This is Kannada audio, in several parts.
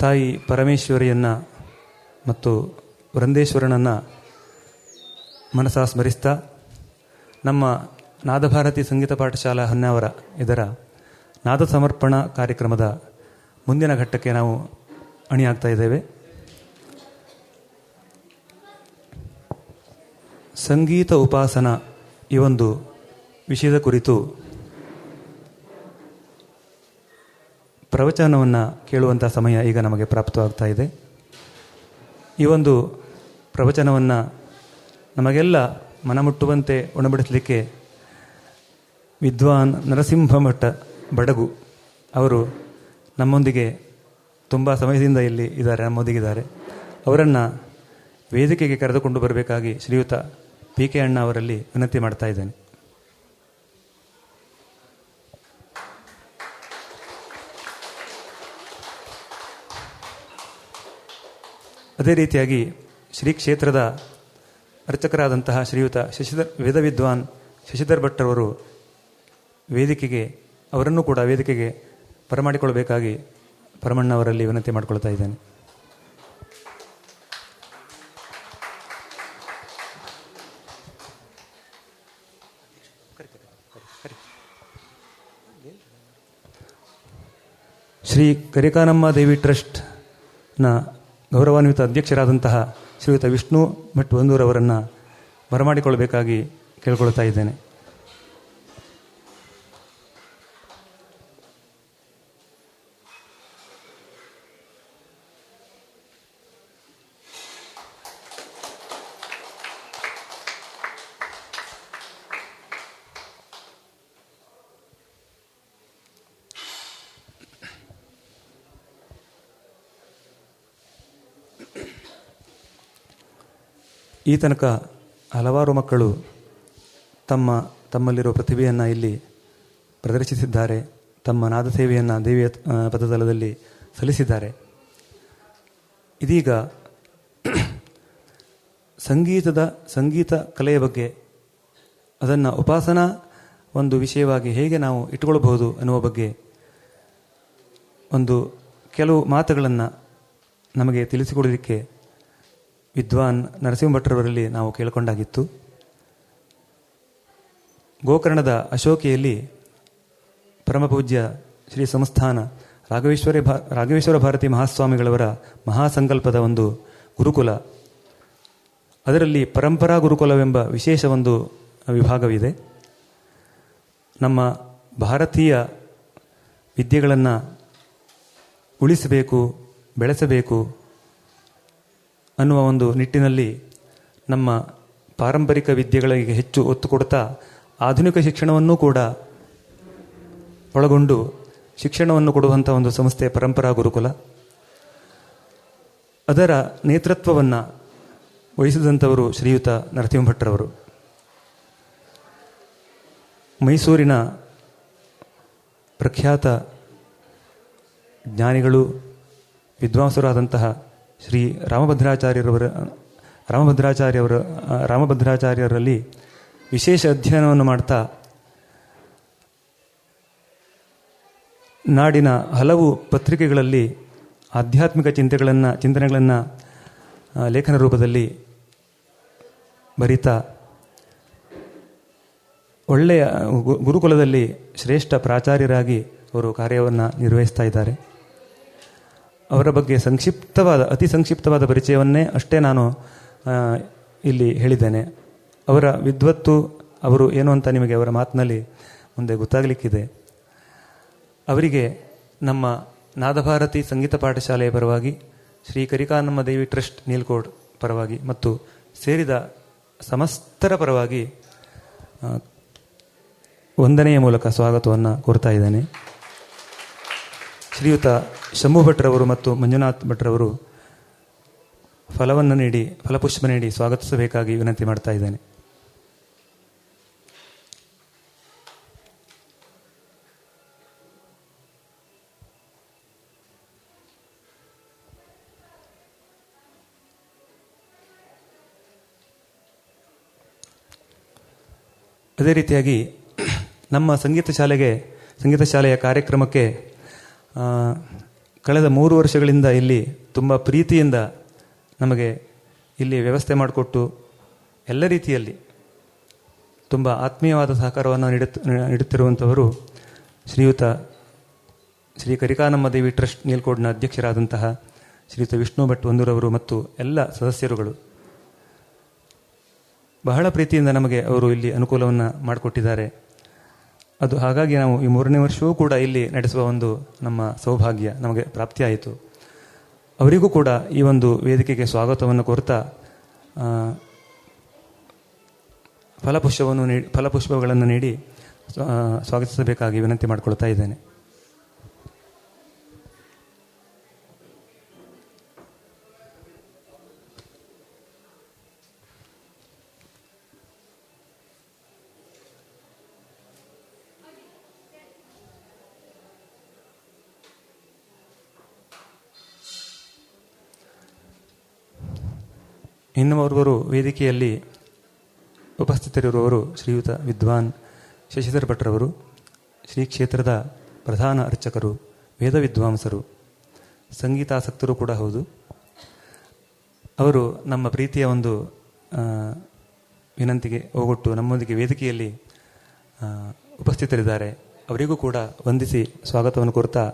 ತಾಯಿ ಪರಮೇಶ್ವರಿಯನ್ನು ಮತ್ತು ವೃಂದೇಶ್ವರನನ್ನು ಮನಸಾ ಸ್ಮರಿಸ್ತಾ ನಮ್ಮ ನಾದಭಾರತಿ ಸಂಗೀತ ಪಾಠಶಾಲಾ ಹೊನ್ನಾವರ ಇದರ ನಾದ ಸಮರ್ಪಣಾ ಕಾರ್ಯಕ್ರಮದ ಮುಂದಿನ ಘಟ್ಟಕ್ಕೆ ನಾವು ಅಣಿಯಾಗ್ತಾ ಇದ್ದೇವೆ. ಸಂಗೀತ ಉಪಾಸನ ಈ ಒಂದು ವಿಷಯದ ಕುರಿತು ಪ್ರವಚನವನ್ನು ಕೇಳುವಂಥ ಸಮಯ ಈಗ ನಮಗೆ ಪ್ರಾಪ್ತವಾಗ್ತಾ ಇದೆ. ಈ ಒಂದು ಪ್ರವಚನವನ್ನು ನಮಗೆಲ್ಲ ಮನಮುಟ್ಟುವಂತೆ ಉಣಬಡಿಸಲಿಕ್ಕೆ ವಿದ್ವಾನ್ ನರಸಿಂಹಮಠ ಬಡಗು ಅವರು ನಮ್ಮೊಂದಿಗೆ ತುಂಬ ಸಮಯದಿಂದ ಇಲ್ಲಿ ಇದ್ದಾರೆ, ನಮ್ಮೊಂದಿಗಿದ್ದಾರೆ. ಅವರನ್ನು ವೇದಿಕೆಗೆ ಕರೆದುಕೊಂಡು ಬರಬೇಕಾಗಿ ಶ್ರೀಯುತ PK ಅಣ್ಣ ಅವರಲ್ಲಿ ವಿನಂತಿ ಮಾಡ್ತಾ ಇದ್ದೇನೆ. ಅದೇ ರೀತಿಯಾಗಿ ಶ್ರೀ ಕ್ಷೇತ್ರದ ಅರ್ಚಕರಾದಂತಹ ಶ್ರೀಯುತ ವೇದ ವಿದ್ವಾನ್ ಶಶಿಧರ್ ಭಟ್ ಅವರು ಅವರನ್ನು ಕೂಡ ವೇದಿಕೆಗೆ ಬರಮಾಡಿಕೊಳ್ಳಬೇಕಾಗಿ ಪರಮಣ್ಣ ಅವರಲ್ಲಿ ವಿನಂತಿ ಮಾಡಿಕೊಳ್ತಾ ಇದ್ದೇನೆ. ಶ್ರೀ ಕರಿಕಾನಮ್ಮ ದೇವಿ ಟ್ರಸ್ಟ್ನ ಗೌರವಾನ್ವಿತ ಅಧ್ಯಕ್ಷರಾದಂತಹ ಶ್ರೀಯುತ ವಿಷ್ಣು ಭಟ್ ಬಂದೂರವರನ್ನು ಬರಮಾಡಿಕೊಳ್ಳಬೇಕಾಗಿ ಕೇಳಿಕೊಳ್ತಾ ಇದ್ದೇನೆ. ಈ ತನಕ ಹಲವಾರು ಮಕ್ಕಳು ತಮ್ಮಲ್ಲಿರುವ ಪ್ರತಿಭೆಯನ್ನು ಇಲ್ಲಿ ಪ್ರದರ್ಶಿಸಿದ್ದಾರೆ. ತಮ್ಮ ನಾದ ಸೇವೆಯನ್ನು ದೇವಿಯ ಪದತಲದಲ್ಲಿ ಸಲ್ಲಿಸಿದ್ದಾರೆ. ಇದೀಗ ಸಂಗೀತ ಕಲೆಯ ಬಗ್ಗೆ, ಅದನ್ನು ಉಪಾಸನಾ ಒಂದು ವಿಷಯವಾಗಿ ಹೇಗೆ ನಾವು ಇಟ್ಟುಕೊಳ್ಳಬಹುದು ಅನ್ನುವ ಬಗ್ಗೆ ಕೆಲವು ಮಾತುಗಳನ್ನು ನಮಗೆ ತಿಳಿಸಿಕೊಡಲಿಕ್ಕೆ ವಿದ್ವಾನ್ ನರಸಿಂಹ ಭಟ್ರವರಲ್ಲಿ ನಾವು ಕೇಳಿಕೊಂಡಾಗಿತ್ತು. ಗೋಕರ್ಣದ ಪರಮಪೂಜ್ಯ ಶ್ರೀ ಸಂಸ್ಥಾನ ರಾಘವೇಶ್ವರ ಭಾರತಿ ಮಹಾಸ್ವಾಮಿಗಳವರ ಮಹಾಸಂಕಲ್ಪದ ಒಂದು ಗುರುಕುಲ, ಅದರಲ್ಲಿ ಪರಂಪರಾ ಗುರುಕುಲವೆಂಬ ವಿಶೇಷ ಒಂದು ವಿಭಾಗವಿದೆ. ನಮ್ಮ ಭಾರತೀಯ ವಿದ್ಯೆಗಳನ್ನು ಉಳಿಸಬೇಕು, ಬೆಳೆಸಬೇಕು ಅನ್ನುವ ಒಂದು ನಿಟ್ಟಿನಲ್ಲಿ ನಮ್ಮ ಪಾರಂಪರಿಕ ವಿದ್ಯೆಗಳಿಗೆ ಹೆಚ್ಚು ಒತ್ತು ಕೊಡ್ತಾ ಆಧುನಿಕ ಶಿಕ್ಷಣವನ್ನೂ ಕೂಡ ಒಳಗೊಂಡು ಶಿಕ್ಷಣವನ್ನು ಕೊಡುವಂಥ ಒಂದು ಸಂಸ್ಥೆ ಪರಂಪರಾ ಗುರುಕುಲ. ಅದರ ನೇತೃತ್ವವನ್ನು ವಹಿಸಿದಂಥವರು ಶ್ರೀಯುತ ನರಸಿಂಹ ಭಟ್ರವರು. ಮೈಸೂರಿನ ಪ್ರಖ್ಯಾತ ಜ್ಞಾನಿಗಳು, ವಿದ್ವಾಂಸರಾದಂತಹ ಶ್ರೀ ರಾಮಭದ್ರಾಚಾರ್ಯರಲ್ಲಿ ವಿಶೇಷ ಅಧ್ಯಯನವನ್ನು ಮಾಡ್ತಾ ನಾಡಿನ ಹಲವು ಪತ್ರಿಕೆಗಳಲ್ಲಿ ಆಧ್ಯಾತ್ಮಿಕ ಚಿಂತನೆಗಳನ್ನು ಲೇಖನ ರೂಪದಲ್ಲಿ ಬರಿತಾ ಒಳ್ಳೆಯ ಗುರುಕುಲದಲ್ಲಿ ಶ್ರೇಷ್ಠ ಪ್ರಾಚಾರ್ಯರಾಗಿ ಅವರು ಕಾರ್ಯವನ್ನು ನಿರ್ವಹಿಸ್ತಾ ಇದ್ದಾರೆ. ಅವರ ಬಗ್ಗೆ ಅತಿ ಸಂಕ್ಷಿಪ್ತವಾದ ಪರಿಚಯವನ್ನೇ ಅಷ್ಟೇ ನಾನು ಇಲ್ಲಿ ಹೇಳಿದ್ದೇನೆ. ಅವರ ವಿದ್ವತ್ತು, ಅವರು ಏನು ಅಂತ ನಿಮಗೆ ಅವರ ಮಾತಿನಲ್ಲಿ ಮುಂದೆ ಗೊತ್ತಾಗಲಿಕ್ಕಿದೆ. ಅವರಿಗೆ ನಮ್ಮ ನಾದಭಾರತಿ ಸಂಗೀತ ಪಾಠಶಾಲೆಯ ಪರವಾಗಿ, ಶ್ರೀ ಕರಿಕಾನಮ್ಮ ದೇವಿ ಟ್ರಸ್ಟ್ ನೀಲ್ಕೋಡ್ ಪರವಾಗಿ ಮತ್ತು ಸೇರಿದ ಸಮಸ್ತರ ಪರವಾಗಿ ವಂದನೆಯ ಮೂಲಕ ಸ್ವಾಗತವನ್ನು ಕೋರ್ತಾ ಇದ್ದೇನೆ. ಶ್ರೀಯುತ ಶಂಭು ಭಟ್ರವರು ಮತ್ತು ಮಂಜುನಾಥ್ ಭಟ್ರವರು ಫಲಪುಷ್ಪ ನೀಡಿ ಸ್ವಾಗತಿಸಬೇಕಾಗಿ ವಿನಂತಿ ಮಾಡ್ತಾ ಇದ್ದೇನೆ. ಅದೇ ರೀತಿಯಾಗಿ ನಮ್ಮ ಸಂಗೀತ ಶಾಲೆಯ ಕಾರ್ಯಕ್ರಮಕ್ಕೆ ಕಳೆದ 3 ವರ್ಷಗಳಿಂದ ಇಲ್ಲಿ ತುಂಬ ಪ್ರೀತಿಯಿಂದ ನಮಗೆ ಇಲ್ಲಿ ವ್ಯವಸ್ಥೆ ಮಾಡಿಕೊಟ್ಟು ಎಲ್ಲ ರೀತಿಯಲ್ಲಿ ತುಂಬ ಆತ್ಮೀಯವಾದ ಸಹಕಾರವನ್ನು ನೀಡುತ್ತಿರುವಂಥವರು ಶ್ರೀಯುತ ಶ್ರೀ ಕರಿಕಾನಮ್ಮ ದೇವಿ ಟ್ರಸ್ಟ್ ಮೇಲ್ಕೋಡ್ನ ಅಧ್ಯಕ್ಷರಾದಂತಹ ಶ್ರೀಯುತ ವಿಷ್ಣು ಭಟ್ ಒಂದೂರವರು ಮತ್ತು ಎಲ್ಲ ಸದಸ್ಯರುಗಳು ಬಹಳ ಪ್ರೀತಿಯಿಂದ ನಮಗೆ ಅವರು ಇಲ್ಲಿ ಅನುಕೂಲವನ್ನು ಮಾಡಿಕೊಟ್ಟಿದ್ದಾರೆ. ಅದು ಹಾಗಾಗಿ ನಾವು ಈ 3ನೇ ವರ್ಷವೂ ಕೂಡ ಇಲ್ಲಿ ನಡೆಸುವ ಒಂದು ನಮ್ಮ ಸೌಭಾಗ್ಯ ನಮಗೆ ಪ್ರಾಪ್ತಿಯಾಯಿತು. ಅವರಿಗೂ ಕೂಡ ಈ ಒಂದು ವೇದಿಕೆಗೆ ಸ್ವಾಗತವನ್ನು ಕೋರ್ತಾ ಫಲಪುಷ್ಪಗಳನ್ನು ನೀಡಿ ಸ್ವಾಗತಿಸಬೇಕಾಗಿ ವಿನಂತಿ ಮಾಡಿಕೊಳ್ತಾ ಇದ್ದೇನೆ. ಇನ್ನು ಓರ್ವರು ವೇದಿಕೆಯಲ್ಲಿ ಉಪಸ್ಥಿತರಿರುವವರು ಶ್ರೀಯುತ ವಿದ್ವಾನ್ ಶಶಿಧರ್ ಭಟ್ರವರು, ಶ್ರೀ ಕ್ಷೇತ್ರದ ಪ್ರಧಾನ ಅರ್ಚಕರು, ವೇದ ವಿದ್ವಾಂಸರು, ಸಂಗೀತಾಸಕ್ತರು ಕೂಡ ಹೌದು. ಅವರು ನಮ್ಮ ಪ್ರೀತಿಯ ಒಂದು ವಿನಂತಿಗೆ ಓಗೊಟ್ಟು ನಮ್ಮೊಂದಿಗೆ ವೇದಿಕೆಯಲ್ಲಿ ಉಪಸ್ಥಿತರಿದ್ದಾರೆ. ಅವರಿಗೂ ಕೂಡ ವಂದಿಸಿ ಸ್ವಾಗತವನ್ನು ಕೋರ್ತಾ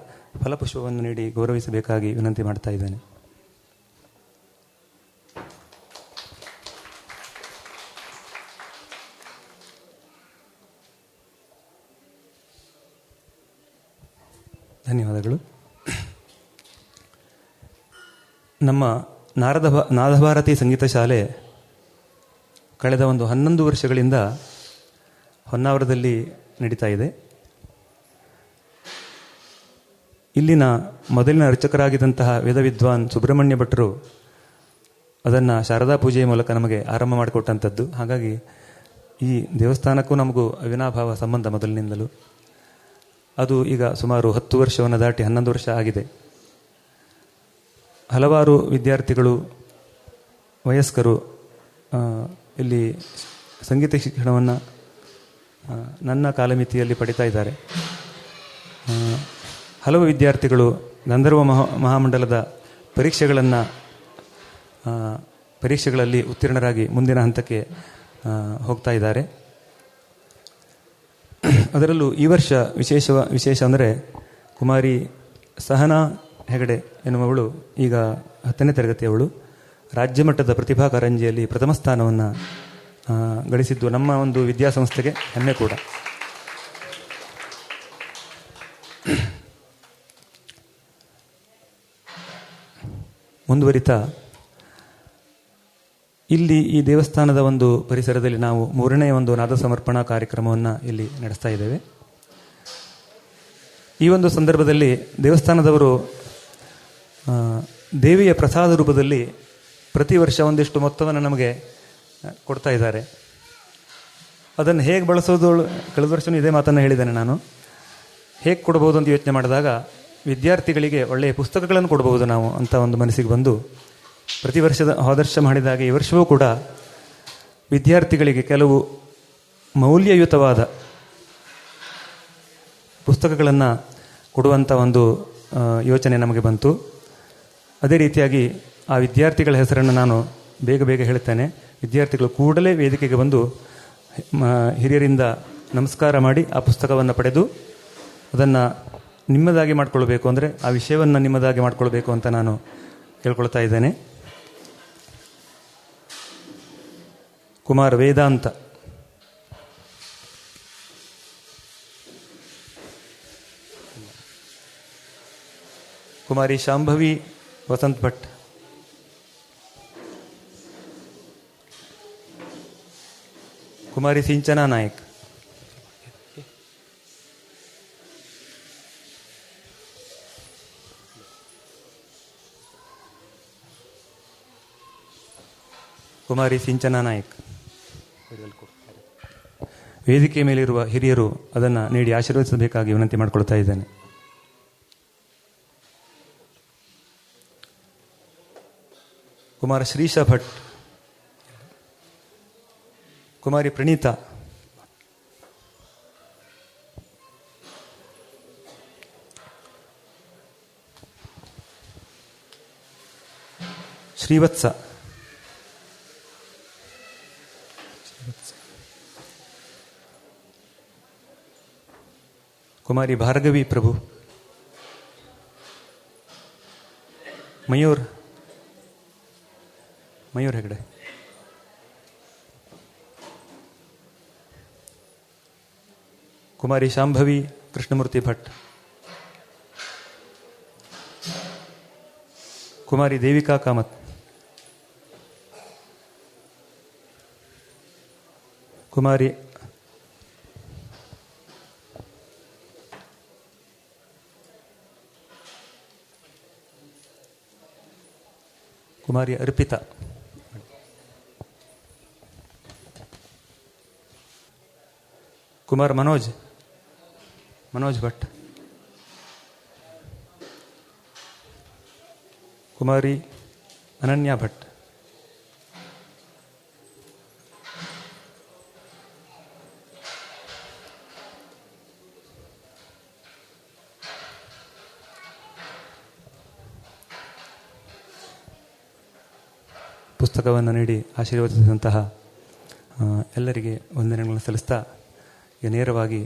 ಫಲಪುಷ್ಪವನ್ನು ನೀಡಿ ಗೌರವಿಸಬೇಕಾಗಿ ವಿನಂತಿ ಮಾಡ್ತಾ ಇದ್ದೇನೆ. ಧನ್ಯವಾದಗಳು. ನಮ್ಮ ನಾದಭಾರತಿ ಸಂಗೀತ ಶಾಲೆ ಕಳೆದ ಒಂದು 11 ವರ್ಷಗಳಿಂದ ಹೊನ್ನಾವರದಲ್ಲಿ ನಡೀತಾ ಇದೆ. ಇಲ್ಲಿನ ಮೊದಲಿನ ಅರ್ಚಕರಾಗಿದ್ದಂತಹ ವೇದ ವಿದ್ವಾನ್ ಸುಬ್ರಹ್ಮಣ್ಯ ಭಟ್ರು ಅದನ್ನು ಶಾರದಾ ಪೂಜೆಯ ಮೂಲಕ ನಮಗೆ ಆರಂಭ ಮಾಡಿಕೊಟ್ಟಂಥದ್ದು. ಹಾಗಾಗಿ ಈ ದೇವಸ್ಥಾನಕ್ಕೂ ನಮಗೂ ಅವಿನಾಭಾವ ಸಂಬಂಧ ಮೊದಲಿನಿಂದಲೂ. ಅದು ಈಗ ಸುಮಾರು 10 ವರ್ಷವನ್ನು ದಾಟಿ 11 ವರ್ಷ ಆಗಿದೆ. ಹಲವಾರು ವಿದ್ಯಾರ್ಥಿಗಳು, ವಯಸ್ಕರು ಇಲ್ಲಿ ಸಂಗೀತ ಶಿಕ್ಷಣವನ್ನು ನನ್ನ ಕಾಲಮಿತಿಯಲ್ಲಿ ಪಡಿತಾ ಇದ್ದಾರೆ. ಹಲವು ವಿದ್ಯಾರ್ಥಿಗಳು ಗಂಧರ್ವ ಮಹಾಮಂಡಲದ ಪರೀಕ್ಷೆಗಳಲ್ಲಿ ಉತ್ತೀರ್ಣರಾಗಿ ಮುಂದಿನ ಹಂತಕ್ಕೆ ಹೋಗ್ತಾ ಇದ್ದಾರೆ. ಅದರಲ್ಲೂ ಈ ವರ್ಷ ವಿಶೇಷ ಅಂದರೆ ಕುಮಾರಿ ಸಹನಾ ಹೆಗಡೆ ಎನ್ನುವವಳು ಈಗ 10ನೇ ತರಗತಿಯವಳು ರಾಜ್ಯ ಮಟ್ಟದ ಪ್ರತಿಭಾ ಕಾರಂಜಿಯಲ್ಲಿ ಪ್ರಥಮ ಸ್ಥಾನವನ್ನು ಗಳಿಸಿದ್ದು ನಮ್ಮ ಒಂದು ವಿದ್ಯಾಸಂಸ್ಥೆಗೆ ಹೆಮ್ಮೆ ಕೂಡ. ಮುಂದುವರಿತಾ ಇಲ್ಲಿ ಈ ದೇವಸ್ಥಾನದ ಒಂದು ಪರಿಸರದಲ್ಲಿ ನಾವು 3ನೇ ಒಂದು ನಾದ ಸಮರ್ಪಣಾ ಕಾರ್ಯಕ್ರಮವನ್ನು ಇಲ್ಲಿ ನಡೆಸ್ತಾ ಇದ್ದೇವೆ. ಈ ಒಂದು ಸಂದರ್ಭದಲ್ಲಿ ದೇವಸ್ಥಾನದವರು ದೇವಿಯ ಪ್ರಸಾದ ರೂಪದಲ್ಲಿ ಪ್ರತಿ ವರ್ಷ ಒಂದಿಷ್ಟು ಮೊತ್ತವನ್ನು ನಮಗೆ ಕೊಡ್ತಾ ಇದ್ದಾರೆ. ಅದನ್ನು ಹೇಗೆ ಬಳಸೋದು, ಕಳೆದ ವರ್ಷವೂ ಇದೇ ಮಾತನ್ನು ಹೇಳಿದ್ದೇನೆ ನಾನು. ಹೇಗೆ ಕೊಡ್ಬೋದು ಅಂತ ಯೋಚನೆ ಮಾಡಿದಾಗ ವಿದ್ಯಾರ್ಥಿಗಳಿಗೆ ಒಳ್ಳೆಯ ಪುಸ್ತಕಗಳನ್ನು ಕೊಡ್ಬೋದು ನಾವು ಅಂತ ಒಂದು ಮನಸ್ಸಿಗೆ ಬಂದು ಪ್ರತಿ ವರ್ಷದ ಹೋದರ್ಶ ಮಾಡಿದಾಗ ಈ ವರ್ಷವೂ ಕೂಡ ವಿದ್ಯಾರ್ಥಿಗಳಿಗೆ ಕೆಲವು ಮೌಲ್ಯಯುತವಾದ ಪುಸ್ತಕಗಳನ್ನು ಕೊಡುವಂಥ ಒಂದು ಯೋಚನೆ ನಮಗೆ ಬಂತು. ಅದೇ ರೀತಿಯಾಗಿ ಆ ವಿದ್ಯಾರ್ಥಿಗಳ ಹೆಸರನ್ನು ನಾನು ಬೇಗ ಹೇಳ್ತೇನೆ. ವಿದ್ಯಾರ್ಥಿಗಳು ಕೂಡಲೇ ವೇದಿಕೆಗೆ ಬಂದು ಹಿರಿಯರಿಂದ ನಮಸ್ಕಾರ ಮಾಡಿ ಆ ಪುಸ್ತಕವನ್ನು ಪಡೆದು ಅದನ್ನು ನಿಮ್ಮದಾಗಿ ಮಾಡಿಕೊಳ್ಬೇಕು, ಅಂದರೆ ಆ ವಿಷಯವನ್ನು ನಿಮ್ಮದಾಗಿ ಮಾಡಿಕೊಳ್ಬೇಕು ಅಂತ ನಾನು ಕೇಳ್ಕೊಳ್ತಾ ಇದ್ದೇನೆ. ಕುಮಾರ್ ವೇದಾಂತ, ಕುಮಾರಿ ಶಾಂಭವಿ ವಸಂತ್ ಭಟ್, ಕುಮಾರಿ ಸಿಂಚನಾ ನಾಯಕ್, ಕುಮಾರಿ ಸಿಂಚನಾ ನಾಯಕ್. ವೇದಿಕೆ ಮೇಲಿರುವ ಹಿರಿಯರು ಅದನ್ನು ನೀಡಿ ಆಶೀರ್ವದಿಸಬೇಕಾಗಿ ವಿನಂತಿ ಮಾಡಿಕೊಳ್ತಾ ಇದ್ದೇನೆ. ಕುಮಾರ ಶ್ರೀಶಾ ಭಟ್, ಕುಮಾರಿ ಪ್ರಣೀತಾ, ಶ್ರೀವತ್ಸ, ಕುಮಾರಿ ಭಾರ್ಗವಿ ಪ್ರಭು, ಮಯೂರ್ ಹೆಗಡೆ, ಕುಮಾರಿ ಶಾಂಭವಿ ಕೃಷ್ಣಮೂರ್ತಿ ಭಟ್, ಕುಮಾರಿ ದೇವಿಕಾ ಕಾಮತ್, ಕುಮಾರಿ ಅರ್ಪಿತಾ, ಕುಮಾರ್ ಮನೋಜ್ ಭಟ್, ಕುಮಾರಿ ಅನನ್ಯಾ ಭಟ್, ಪುಸ್ತಕವನ್ನು ನೀಡಿ ಆಶೀರ್ವದಿಸಿದಂತಹ ಎಲ್ಲರಿಗೆ ವಂದನೆಗಳನ್ನು ಸಲ್ಲಿಸ್ತಾ ಈಗ ನೇರವಾಗಿ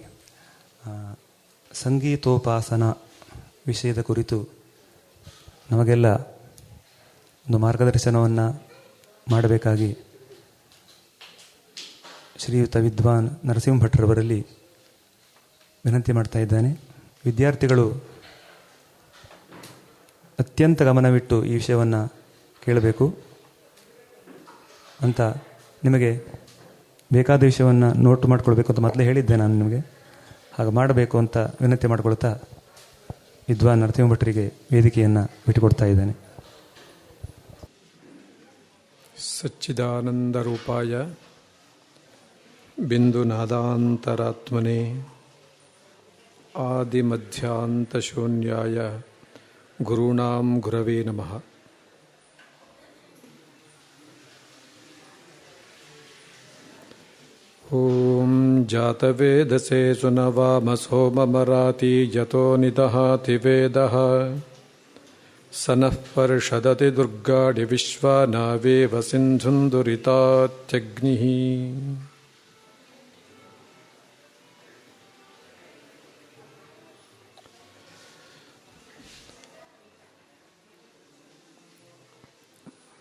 ಸಂಗೀತೋಪಾಸನ ವಿಷಯದ ಕುರಿತು ನಮಗೆಲ್ಲ ಒಂದು ಮಾರ್ಗದರ್ಶನವನ್ನು ಮಾಡಬೇಕಾಗಿ ಶ್ರೀಯುತ ವಿದ್ವಾನ್ ನರಸಿಂಹ ಭಟ್ರವರಲ್ಲಿ ವಿನಂತಿ ಮಾಡ್ತಾ ಇದ್ದಾನೆ. ವಿದ್ಯಾರ್ಥಿಗಳು ಅತ್ಯಂತ ಗಮನವಿಟ್ಟು ಈ ವಿಷಯವನ್ನು ಕೇಳಬೇಕು ಅಂತ ನಿಮಗೆ ಬೇಕಾದ ವಿಷಯವನ್ನು ನೋಟ್ ಮಾಡಿಕೊಳ್ಬೇಕು ಅಂತ ಮೊದಲೇ ಹೇಳಿದ್ದೆ ನಾನು ನಿಮಗೆ. ಹಾಗೆ ಮಾಡಬೇಕು ಅಂತ ವಿನಂತಿ ಮಾಡಿಕೊಳ್ತಾ ವಿದ್ವಾನ್ ನರಸಿಂಹ ಭಟ್ರಿಗೆ ವೇದಿಕೆಯನ್ನು ಬಿಟ್ಟುಕೊಡ್ತಾ ಇದ್ದೇನೆ. ಸಚ್ಚಿದಾನಂದ ರೂಪಾಯ ಬಿಂದುನಾದಾಂತರಾತ್ಮನೆ ಆದಿಮಧ್ಯಾಂತ ಶೂನ್ಯಾಯ ಗುರುಣಾಂ ಗುರವೇ ನಮಃ. ಓಂ ಜಾತವೇದಸೇ ಸುನವಾಮ ಸೋಮಮರಾತಿ ಯತೋ ನಿದಹಾತಿ ವೇದಃ ಸನಃ ಪರ್ಷದತಿ ದುರ್ಗಾಡಿ ವಿಶ್ವಾನಾವೇವ ಸಿಂಧುಂದುರಿತಾತ್ಯಗ್ನಿಃ.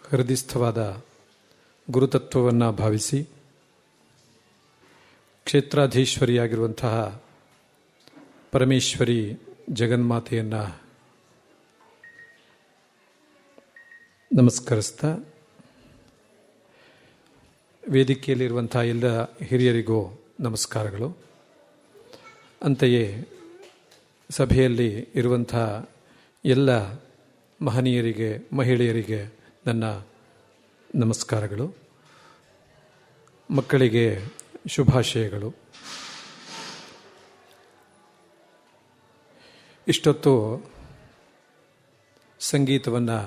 ಹೃದಯಸ್ಥವಾದ ಗುರುತತ್ವವನ್ನು ಭಾವಿಸಿ ಕ್ಷೇತ್ರಾಧೀಶ್ವರಿಯಾಗಿರುವಂತಹ ಪರಮೇಶ್ವರಿ ಜಗನ್ಮಾತೆಯನ್ನು ನಮಸ್ಕರಿಸ್ತಾ, ವೇದಿಕೆಯಲ್ಲಿರುವಂಥ ಎಲ್ಲ ಹಿರಿಯರಿಗೂ ನಮಸ್ಕಾರಗಳು. ಅಂತೆಯೇ ಸಭೆಯಲ್ಲಿ ಇರುವಂಥ ಎಲ್ಲ ಮಹನೀಯರಿಗೆ, ಮಹಿಳೆಯರಿಗೆ ನನ್ನ ನಮಸ್ಕಾರಗಳು. ಮಕ್ಕಳಿಗೆ ಶುಭಾಶಯಗಳು. ಇಷ್ಟೊತ್ತು ಸಂಗೀತವನ್ನು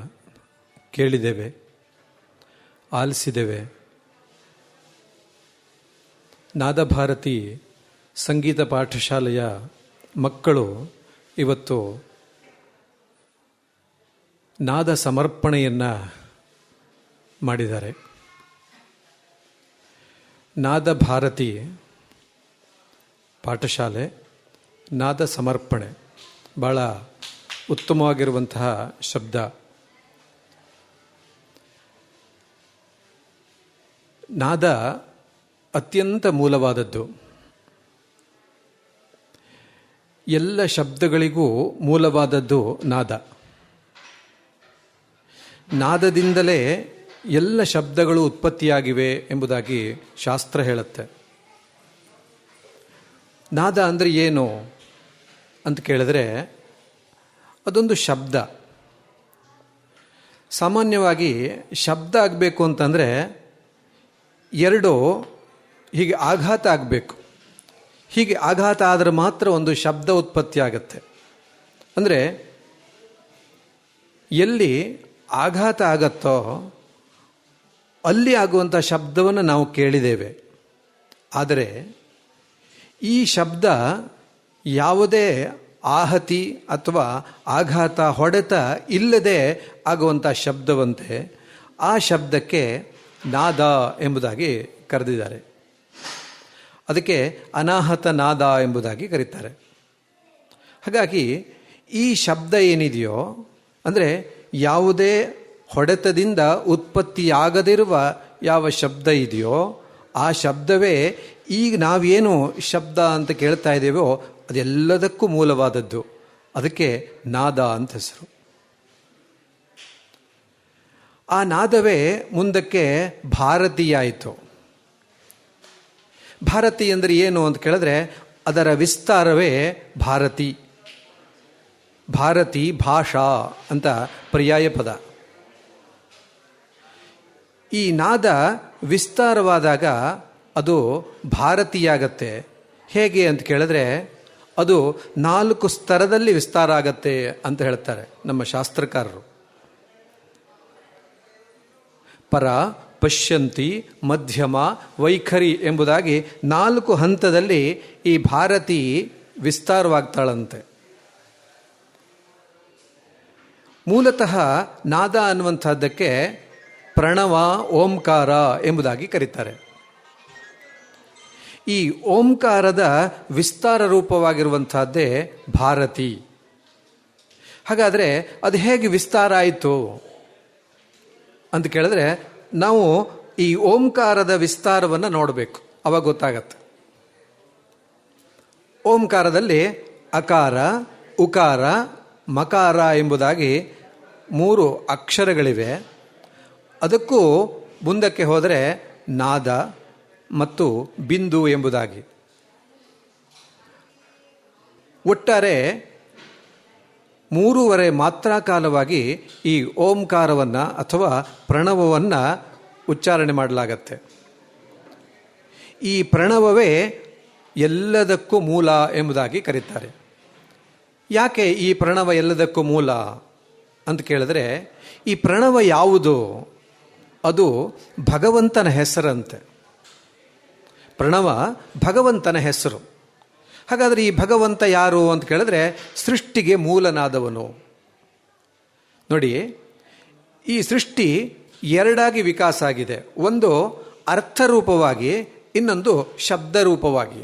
ಕೇಳಿದ್ದೇವೆ, ಆಲಿಸಿದ್ದೇವೆ. ನಾದಭಾರತಿ ಸಂಗೀತ ಪಾಠಶಾಲೆಯ ಮಕ್ಕಳು ಇವತ್ತು ನಾದ ಸಮರ್ಪಣೆಯನ್ನು ಮಾಡಿದ್ದಾರೆ. ನಾದಭಾರತಿ ಪಾಠಶಾಲೆ ನಾದ ಸಮರ್ಪಣೆ ಭಾಳ ಉತ್ತಮವಾಗಿರುವಂತಹ ಶಬ್ದ. ನಾದ ಅತ್ಯಂತ ಮೂಲವಾದದ್ದು. ಎಲ್ಲ ಶಬ್ದಗಳಿಗೂ ಮೂಲವಾದದ್ದು ನಾದ. ನಾದದಿಂದಲೇ ಎಲ್ಲ ಶಬ್ದಗಳು ಉತ್ಪತ್ತಿಯಾಗಿವೆ ಎಂಬುದಾಗಿ ಶಾಸ್ತ್ರ ಹೇಳುತ್ತೆ. ನಾದ ಅಂದರೆ ಏನು ಅಂತ ಕೇಳಿದ್ರೆ ಅದೊಂದು ಶಬ್ದ. ಸಾಮಾನ್ಯವಾಗಿ ಶಬ್ದ ಆಗಬೇಕು ಅಂತಂದರೆ ಎರಡು ಹೀಗೆ ಆಘಾತ ಆಗಬೇಕು. ಹೀಗೆ ಆಘಾತ ಆದರೆ ಮಾತ್ರ ಒಂದು ಶಬ್ದ ಉತ್ಪತ್ತಿ ಆಗುತ್ತೆ. ಅಂದರೆ ಎಲ್ಲಿ ಆಘಾತ ಆಗತ್ತೋ ಅಲ್ಲಿ ಆಗುವಂಥ ಶಬ್ದವನ್ನು ನಾವು ಕೇಳಿದ್ದೇವೆ. ಆದರೆ ಈ ಶಬ್ದ ಯಾವುದೇ ಆಹತಿ ಅಥವಾ ಆಘಾತ, ಹೊಡೆತ ಇಲ್ಲದೆ ಆಗುವಂಥ ಶಬ್ದವಂತೆ ಆ ಶಬ್ದಕ್ಕೆ ನಾದ ಎಂಬುದಾಗಿ ಕರೆದಿದ್ದಾರೆ. ಅದಕ್ಕೆ ಅನಾಹತ ನಾದ ಎಂಬುದಾಗಿ ಕರೀತಾರೆ. ಹಾಗಾಗಿ ಈ ಶಬ್ದ ಏನಿದೆಯೋ ಅಂದರೆ ಯಾವುದೇ ಹೊಡೆತದಿಂದ ಉತ್ಪತ್ತಿಯಾಗದಿರುವ ಯಾವ ಶಬ್ದ ಇದೆಯೋ ಆ ಶಬ್ದವೇ ಈಗ ನಾವೇನು ಶಬ್ದ ಅಂತ ಕೇಳ್ತಾ ಇದ್ದೇವೋ ಅದೆಲ್ಲದಕ್ಕೂ ಮೂಲವಾದದ್ದು. ಅದಕ್ಕೆ ನಾದ ಅಂತ ಹೆಸರು. ಆ ನಾದವೇ ಮುಂದಕ್ಕೆ ಭಾರತೀಯ ಆಯಿತು. ಭಾರತಿ ಅಂದರೆ ಏನು ಅಂತ ಕೇಳಿದ್ರೆ ಅದರ ವಿಸ್ತಾರವೇ ಭಾರತಿ. ಭಾರತಿ ಭಾಷಾ ಅಂತ ಪರ್ಯಾಯ ಪದ. ಈ ನಾದ ವಿಸ್ತಾರವಾದಾಗ ಅದು ಭಾರತೀಯಾಗತ್ತೆ. ಹೇಗೆ ಅಂತ ಕೇಳಿದ್ರೆ ಅದು 4 ಸ್ತರದಲ್ಲಿ ವಿಸ್ತಾರ ಆಗತ್ತೆ ಅಂತ ಹೇಳ್ತಾರೆ ನಮ್ಮ ಶಾಸ್ತ್ರಕಾರರು. ಪರ, ಪಶ್ಯಂತಿ, ಮಧ್ಯಮ, ವೈಖರಿ ಎಂಬುದಾಗಿ 4 ಹಂತದಲ್ಲಿ ಈ ಭಾರತಿ ವಿಸ್ತಾರವಾಗ್ತಾಳಂತೆ. ಮೂಲತಃ ನಾದ ಅನ್ನುವಂಥದ್ದಕ್ಕೆ ಪ್ರಣವ, ಓಂಕಾರ ಎಂಬುದಾಗಿ ಕರೀತಾರೆ. ಈ ಓಂಕಾರದ ವಿಸ್ತಾರ ರೂಪವಾಗಿರುವಂತಹದ್ದೇ ಭಾರತಿ. ಹಾಗಾದರೆ ಅದು ಹೇಗೆ ವಿಸ್ತಾರ ಆಯಿತು ಅಂತ ಕೇಳಿದ್ರೆ ನಾವು ಈ ಓಂಕಾರದ ವಿಸ್ತಾರವನ್ನು ನೋಡಬೇಕು, ಅವಾಗ ಗೊತ್ತಾಗತ್ತೆ. ಓಂಕಾರದಲ್ಲಿ ಅಕಾರ, ಉಕಾರ, ಮಕಾರ ಎಂಬುದಾಗಿ 3 ಅಕ್ಷರಗಳಿವೆ. ಅದಕ್ಕೂ ಮುಂದಕ್ಕೆ ಹೋದರೆ ನಾದ ಮತ್ತು ಬಿಂದು ಎಂಬುದಾಗಿ ಒಟ್ಟಾರೆ 3.5 ಮಾತ್ರಾ ಕಾಲವಾಗಿ ಈ ಓಂಕಾರವನ್ನು ಅಥವಾ ಪ್ರಣವವನ್ನು ಉಚ್ಚಾರಣೆ ಮಾಡಲಾಗತ್ತೆ. ಈ ಪ್ರಣವವೇ ಎಲ್ಲದಕ್ಕೂ ಮೂಲ ಎಂಬುದಾಗಿ ಕರೀತಾರೆ. ಯಾಕೆ ಈ ಪ್ರಣವ ಎಲ್ಲದಕ್ಕೂ ಮೂಲ ಅಂತ ಕೇಳಿದ್ರೆ ಈ ಪ್ರಣವ ಯಾವುದು? ಅದು ಭಗವಂತನ ಹೆಸರಂತೆ. ಪ್ರಣವ ಭಗವಂತನ ಹೆಸರು. ಹಾಗಾದರೆ ಈ ಭಗವಂತ ಯಾರು ಅಂತ ಕೇಳಿದ್ರೆ ಸೃಷ್ಟಿಗೆ ಮೂಲನಾದವನು. ನೋಡಿ, ಈ ಸೃಷ್ಟಿ 2 ವಿಕಾಸ ಆಗಿದೆ. ಒಂದು ಅರ್ಥರೂಪವಾಗಿ, ಇನ್ನೊಂದು ಶಬ್ದರೂಪವಾಗಿ.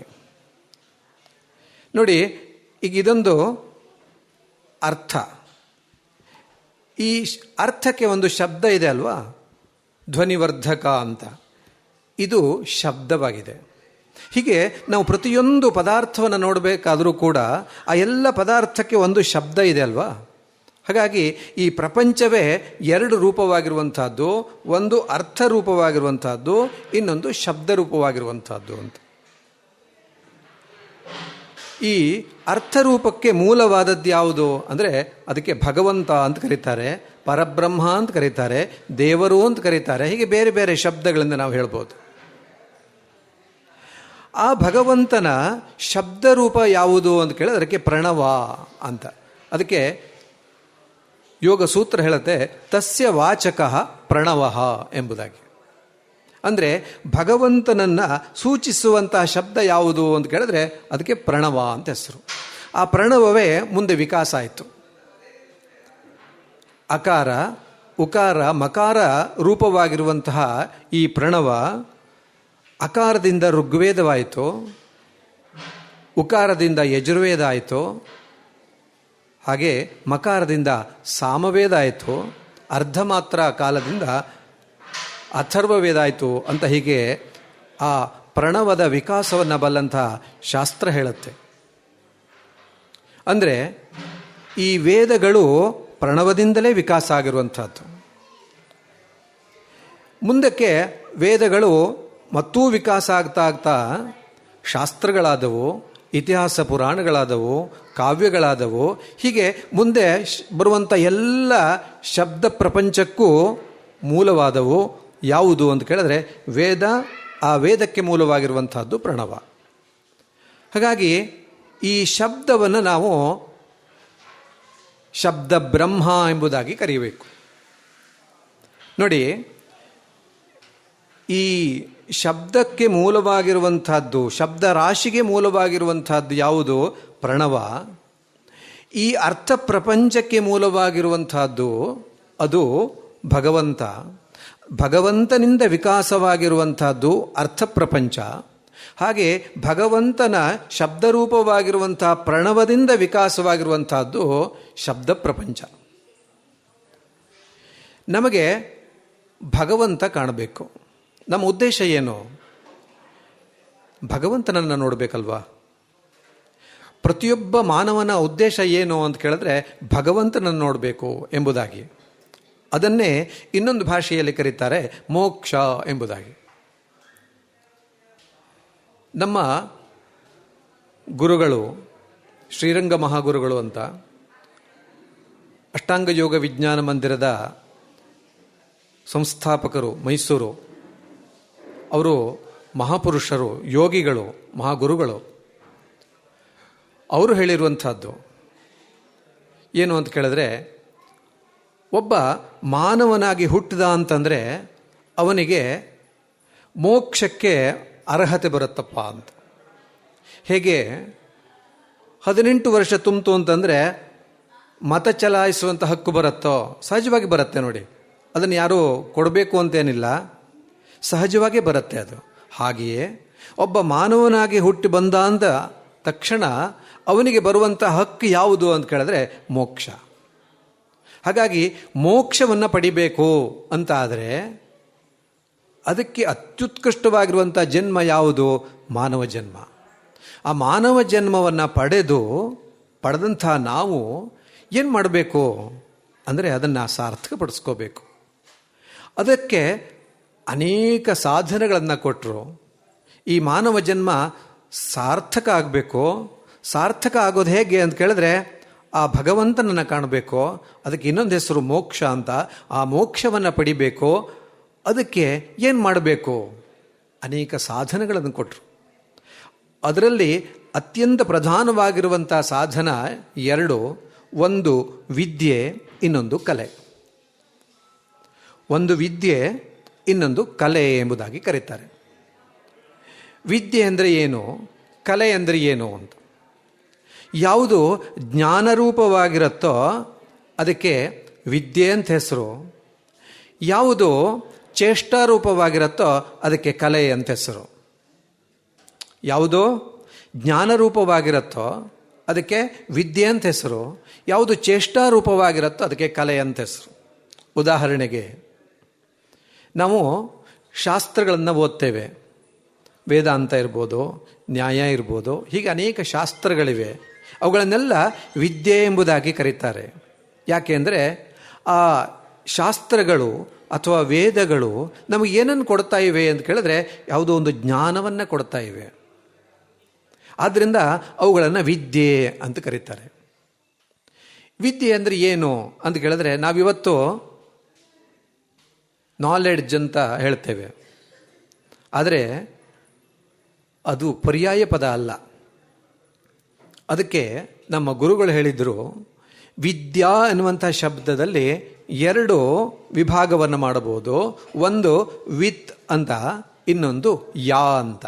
ನೋಡಿ, ಈಗ ಇದೊಂದು ಅರ್ಥ. ಈ ಅರ್ಥಕ್ಕೆ ಒಂದು ಶಬ್ದ ಇದೆ ಅಲ್ವಾ, ಧ್ವನಿವರ್ಧಕ ಅಂತ. ಇದು ಶಬ್ದವಾಗಿದೆ. ಹೀಗೆ ನಾವು ಪ್ರತಿಯೊಂದು ಪದಾರ್ಥವನ್ನು ನೋಡಬೇಕಾದರೂ ಕೂಡ ಆ ಎಲ್ಲ ಪದಾರ್ಥಕ್ಕೆ ಒಂದು ಶಬ್ದ ಇದೆ ಅಲ್ವಾ. ಹಾಗಾಗಿ ಈ ಪ್ರಪಂಚವೇ 2 ರೂಪವಾಗಿರುವಂತಹದ್ದು, ಒಂದು ಅರ್ಥ ರೂಪವಾಗಿರುವಂತಹದ್ದು, ಇನ್ನೊಂದು ಶಬ್ದ ರೂಪವಾಗಿರುವಂತಹದ್ದು ಅಂತ. ಈ ಅರ್ಥರೂಪಕ್ಕೆ ಮೂಲವಾದದ್ದು ಯಾವುದು ಅಂದರೆ ಅದಕ್ಕೆ ಭಗವಂತ ಅಂತ ಕರೀತಾರೆ, ಪರಬ್ರಹ್ಮ ಅಂತ ಕರೀತಾರೆ, ದೇವರು ಅಂತ ಕರೀತಾರೆ. ಹೀಗೆ ಬೇರೆ ಬೇರೆ ಶಬ್ದಗಳಿಂದ ನಾವು ಹೇಳ್ಬೋದು. ಆ ಭಗವಂತನ ಶಬ್ದರೂಪ ಯಾವುದು ಅಂತ ಕೇಳಿದ್ರೆ ಅದಕ್ಕೆ ಪ್ರಣವ ಅಂತ. ಅದಕ್ಕೆ ಯೋಗ ಸೂತ್ರ ಹೇಳುತ್ತೆ, ತಸ್ಯ ವಾಚಕ ಪ್ರಣವ ಎಂಬುದಾಗಿ. ಅಂದರೆ ಭಗವಂತನನ್ನು ಸೂಚಿಸುವಂತಹ ಶಬ್ದ ಯಾವುದು ಅಂತ ಕೇಳಿದ್ರೆ ಅದಕ್ಕೆ ಪ್ರಣವ ಅಂತ ಹೆಸರು. ಆ ಪ್ರಣವವೇ ಮುಂದೆ ವಿಕಾಸ ಆಯಿತು. ಅಕಾರ, ಉಕಾರ, ಮಕಾರ ರೂಪವಾಗಿರುವಂತಹ ಈ ಪ್ರಣವ ಅಕಾರದಿಂದ ಋಗ್ವೇದವಾಯಿತು, ಉಕಾರದಿಂದ ಯಜುರ್ವೇದ ಆಯಿತು, ಹಾಗೆ ಮಕಾರದಿಂದ ಸಾಮವೇದ ಆಯಿತು, ಅರ್ಧ ಮಾತ್ರ ಕಾಲದಿಂದ ಅಥರ್ವವೇದ ಆಯಿತು ಅಂತ. ಹೀಗೆ ಆ ಪ್ರಣವದ ವಿಕಾಸವನ್ನು ಬಲ್ಲಂತಹ ಶಾಸ್ತ್ರ ಹೇಳುತ್ತೆ. ಅಂದರೆ ಈ ವೇದಗಳು ಪ್ರಣವದಿಂದಲೇ ವಿಕಾಸ ಆಗಿರುವಂಥದ್ದು. ಮುಂದಕ್ಕೆ ವೇದಗಳು ಮತ್ತೂ ವಿಕಾಸ ಆಗ್ತಾ ಆಗ್ತಾ ಶಾಸ್ತ್ರಗಳಾದವು, ಇತಿಹಾಸ ಪುರಾಣಗಳಾದವು, ಕಾವ್ಯಗಳಾದವು. ಹೀಗೆ ಮುಂದೆ ಬರುವಂಥ ಎಲ್ಲ ಶಬ್ದ ಪ್ರಪಂಚಕ್ಕೂ ಮೂಲವಾದವು ಯಾವುದು ಅಂತ ಕೇಳಿದ್ರೆ ವೇದ. ಆ ವೇದಕ್ಕೆ ಮೂಲವಾಗಿರುವಂತಹದ್ದು ಪ್ರಣವ. ಹಾಗಾಗಿ ಈ ಶಬ್ದವನ್ನು ನಾವು ಶಬ್ದ ಬ್ರಹ್ಮ ಎಂಬುದಾಗಿ ಕರೆಯಬೇಕು. ನೋಡಿ, ಈ ಶಬ್ದಕ್ಕೆ ಮೂಲವಾಗಿರುವಂತಹದ್ದು, ಶಬ್ದ ರಾಶಿಗೆ ಮೂಲವಾಗಿರುವಂತಹದ್ದು ಯಾವುದು? ಪ್ರಣವ. ಈ ಅರ್ಥ ಪ್ರಪಂಚಕ್ಕೆ ಮೂಲವಾಗಿರುವಂತಹದ್ದು ಅದು ಭಗವಂತ. ಭಗವಂತನಿಂದ ವಿಕಾಸವಾಗಿರುವಂತಹದ್ದು ಅರ್ಥ ಪ್ರಪಂಚ, ಹಾಗೆ ಭಗವಂತನ ಶಬ್ದರೂಪವಾಗಿರುವಂತಹ ಪ್ರಣವದಿಂದ ವಿಕಾಸವಾಗಿರುವಂತಹದ್ದು ಶಬ್ದ ಪ್ರಪಂಚ. ನಮಗೆ ಭಗವಂತ ಕಾಣಬೇಕು. ನಮ್ಮ ಉದ್ದೇಶ ಏನು? ಭಗವಂತನನ್ನು ನೋಡಬೇಕಲ್ವಾ? ಪ್ರತಿಯೊಬ್ಬ ಮಾನವನ ಉದ್ದೇಶ ಏನು ಅಂತ ಕೇಳಿದ್ರೆ ಭಗವಂತನನ್ನು ನೋಡಬೇಕು ಎಂಬುದಾಗಿ. ಅದನ್ನೇ ಇನ್ನೊಂದು ಭಾಷೆಯಲ್ಲಿ ಕರೀತಾರೆ ಮೋಕ್ಷ ಎಂಬುದಾಗಿ. ನಮ್ಮ ಗುರುಗಳು ಶ್ರೀರಂಗ ಮಹಾಗುರುಗಳು ಅಂತ ಅಷ್ಟಾಂಗ ಯೋಗ ವಿಜ್ಞಾನ ಮಂದಿರದ ಸಂಸ್ಥಾಪಕರು, ಮೈಸೂರು. ಅವರು ಮಹಾಪುರುಷರು, ಯೋಗಿಗಳು, ಮಹಾಗುರುಗಳು. ಅವರು ಹೇಳಿರುವಂಥದ್ದು ಏನು ಅಂತ ಕೇಳಿದ್ರೆ, ಒಬ್ಬ ಮಾನವನಾಗಿ ಹುಟ್ಟಿದ ಅಂತಂದರೆ ಅವನಿಗೆ ಮೋಕ್ಷಕ್ಕೆ ಅರ್ಹತೆ ಬರುತ್ತಪ್ಪ ಅಂತ. ಹೇಗೆ 18 ವರ್ಷ ತುಂಬಿತು ಅಂತಂದರೆ ಮತ ಚಲಾಯಿಸುವಂಥ ಹಕ್ಕು ಬರುತ್ತೋ? ಸಹಜವಾಗಿ ಬರುತ್ತೆ ನೋಡಿ. ಅದನ್ನು ಯಾರೂ ಕೊಡಬೇಕು ಅಂತೇನಿಲ್ಲ, ಸಹಜವಾಗಿ ಬರುತ್ತೆ ಅದು. ಹಾಗೆಯೇ ಒಬ್ಬ ಮಾನವನಾಗಿ ಹುಟ್ಟಿ ಬಂದ ಅಂದ ತಕ್ಷಣ ಅವನಿಗೆ ಬರುವಂಥ ಹಕ್ಕು ಯಾವುದು ಅಂತ ಕೇಳಿದ್ರೆ ಮೋಕ್ಷ. ಹಾಗಾಗಿ ಮೋಕ್ಷವನ್ನು ಪಡಿಬೇಕು ಅಂತ ಆದರೆ ಅದಕ್ಕೆ ಅತ್ಯುತ್ಕೃಷ್ಟವಾಗಿರುವಂಥ ಜನ್ಮ ಯಾವುದು? ಮಾನವ ಜನ್ಮ. ಆ ಮಾನವ ಜನ್ಮವನ್ನು ಪಡೆದಂಥ ನಾವು ಏನು ಮಾಡಬೇಕು ಅಂದರೆ ಅದನ್ನು ಸಾರ್ಥಕಪಡಿಸ್ಕೋಬೇಕು. ಅದಕ್ಕೆ ಅನೇಕ ಸಾಧನೆಗಳನ್ನು ಕೊಟ್ಟರು. ಈ ಮಾನವ ಜನ್ಮ ಸಾರ್ಥಕ ಆಗಬೇಕು. ಸಾರ್ಥಕ ಆಗೋದು ಹೇಗೆ ಅಂತ ಕೇಳಿದ್ರೆ ಆ ಭಗವಂತನನ್ನು ಕಾಣಬೇಕು. ಅದಕ್ಕೆ ಇನ್ನೊಂದು ಹೆಸರು ಮೋಕ್ಷ ಅಂತ. ಆ ಮೋಕ್ಷವನ್ನು ಪಡಿಬೇಕು. ಅದಕ್ಕೆ ಏನು ಮಾಡಬೇಕು? ಅನೇಕ ಸಾಧನೆಗಳನ್ನು ಕೊಟ್ಟರು. ಅದರಲ್ಲಿ ಅತ್ಯಂತ ಪ್ರಧಾನವಾಗಿರುವಂಥ ಸಾಧನ 2. ಒಂದು ವಿದ್ಯೆ, ಇನ್ನೊಂದು ಕಲೆ. ಒಂದು ವಿದ್ಯೆ, ಇನ್ನೊಂದು ಕಲೆ ಎಂಬುದಾಗಿ ಕರೀತಾರೆ. ವಿದ್ಯೆ ಅಂದರೆ ಏನು, ಕಲೆ ಅಂದರೆ ಏನು ಅಂತ. ಯಾವುದು ಜ್ಞಾನರೂಪವಾಗಿರುತ್ತೋ ಅದಕ್ಕೆ ವಿದ್ಯೆ ಅಂತ ಹೆಸರು. ಯಾವುದು ಚೇಷ್ಟಾರೂಪವಾಗಿರುತ್ತೋ ಅದಕ್ಕೆ ಕಲೆ ಅಂತ ಹೆಸರು. ಯಾವುದು ಜ್ಞಾನರೂಪವಾಗಿರುತ್ತೋ ಅದಕ್ಕೆ ವಿದ್ಯೆ ಅಂತ ಹೆಸರು. ಯಾವುದು ಚೇಷ್ಟಾರೂಪವಾಗಿರುತ್ತೋ ಅದಕ್ಕೆ ಕಲೆ ಅಂತ ಹೆಸರು. ಉದಾಹರಣೆಗೆ ನಾವು ಶಾಸ್ತ್ರಗಳನ್ನು ಓದ್ತೇವೆ. ವೇದಾಂತ ಇರ್ಬೋದು, ನ್ಯಾಯ ಇರ್ಬೋದು, ಹೀಗೆ ಅನೇಕ ಶಾಸ್ತ್ರಗಳಿವೆ. ಅವುಗಳನ್ನೆಲ್ಲ ವಿದ್ಯೆ ಎಂಬುದಾಗಿ ಕರೀತಾರೆ. ಯಾಕೆ ಅಂದರೆ ಆ ಶಾಸ್ತ್ರಗಳು ಅಥವಾ ವೇದಗಳು ನಮಗೆ ಏನನ್ನು ಕೊಡ್ತಾ ಇವೆ ಅಂತ ಕೇಳಿದ್ರೆ ಯಾವುದೋ ಒಂದು ಜ್ಞಾನವನ್ನು ಕೊಡ್ತಾ ಇವೆ. ಆದ್ದರಿಂದ ಅವುಗಳನ್ನು ವಿದ್ಯೆ ಅಂತ ಕರೀತಾರೆ. ವಿದ್ಯೆ ಅಂದರೆ ಏನು ಅಂತ ಕೇಳಿದ್ರೆ ನಾವಿವತ್ತು ನಾಲೆಡ್ಜ್ ಅಂತ ಹೇಳ್ತೇವೆ. ಆದರೆ ಅದು ಪರ್ಯಾಯ ಪದ ಅಲ್ಲ. ಅದಕ್ಕೆ ನಮ್ಮ ಗುರುಗಳು ಹೇಳಿದರು, ವಿದ್ಯಾ ಎನ್ನುವಂಥ ಶಬ್ದದಲ್ಲಿ 2 ವಿಭಾಗವನ್ನು ಮಾಡಬಹುದು. ಒಂದು ವಿತ್ ಅಂತ, ಇನ್ನೊಂದು ಯಾ ಅಂತ.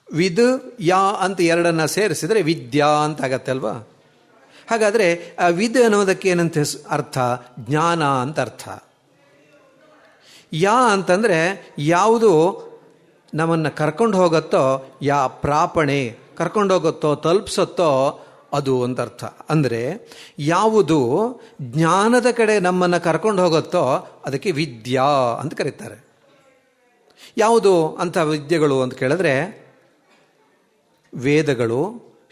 ವಿದ್ ಯಾ ಅಂತ 2 ಸೇರಿಸಿದರೆ ವಿದ್ಯಾ ಅಂತ ಆಗತ್ತೆ ಅಲ್ವಾ? ಹಾಗಾದರೆ ಆ ವಿದ್ ಅನ್ನೋದಕ್ಕೆ ಏನಂತ ಅರ್ಥ? ಜ್ಞಾನ ಅಂತ ಅರ್ಥ. ಯಾ ಅಂತಂದರೆ ಯಾವುದು ನಮ್ಮನ್ನು ಕರ್ಕೊಂಡು ಹೋಗುತ್ತೋ, ಯಾ ಪ್ರಾಪಣೆ ಕರ್ಕೊಂಡು ಹೋಗುತ್ತೋ, ತಲುಪಿಸುತ್ತೋ ಅದು ಅಂತ ಅರ್ಥ. ಅಂದರೆ ಯಾವುದು ಜ್ಞಾನದ ಕಡೆ ನಮ್ಮನ್ನು ಕರ್ಕೊಂಡು ಹೋಗುತ್ತೋ ಅದಕ್ಕೆ ವಿದ್ಯಾ ಅಂತ ಕರೀತಾರೆ. ಯಾವುದು ಅಂಥ ವಿದ್ಯೆಗಳು ಅಂತ ಕೇಳಿದ್ರೆ ವೇದಗಳು,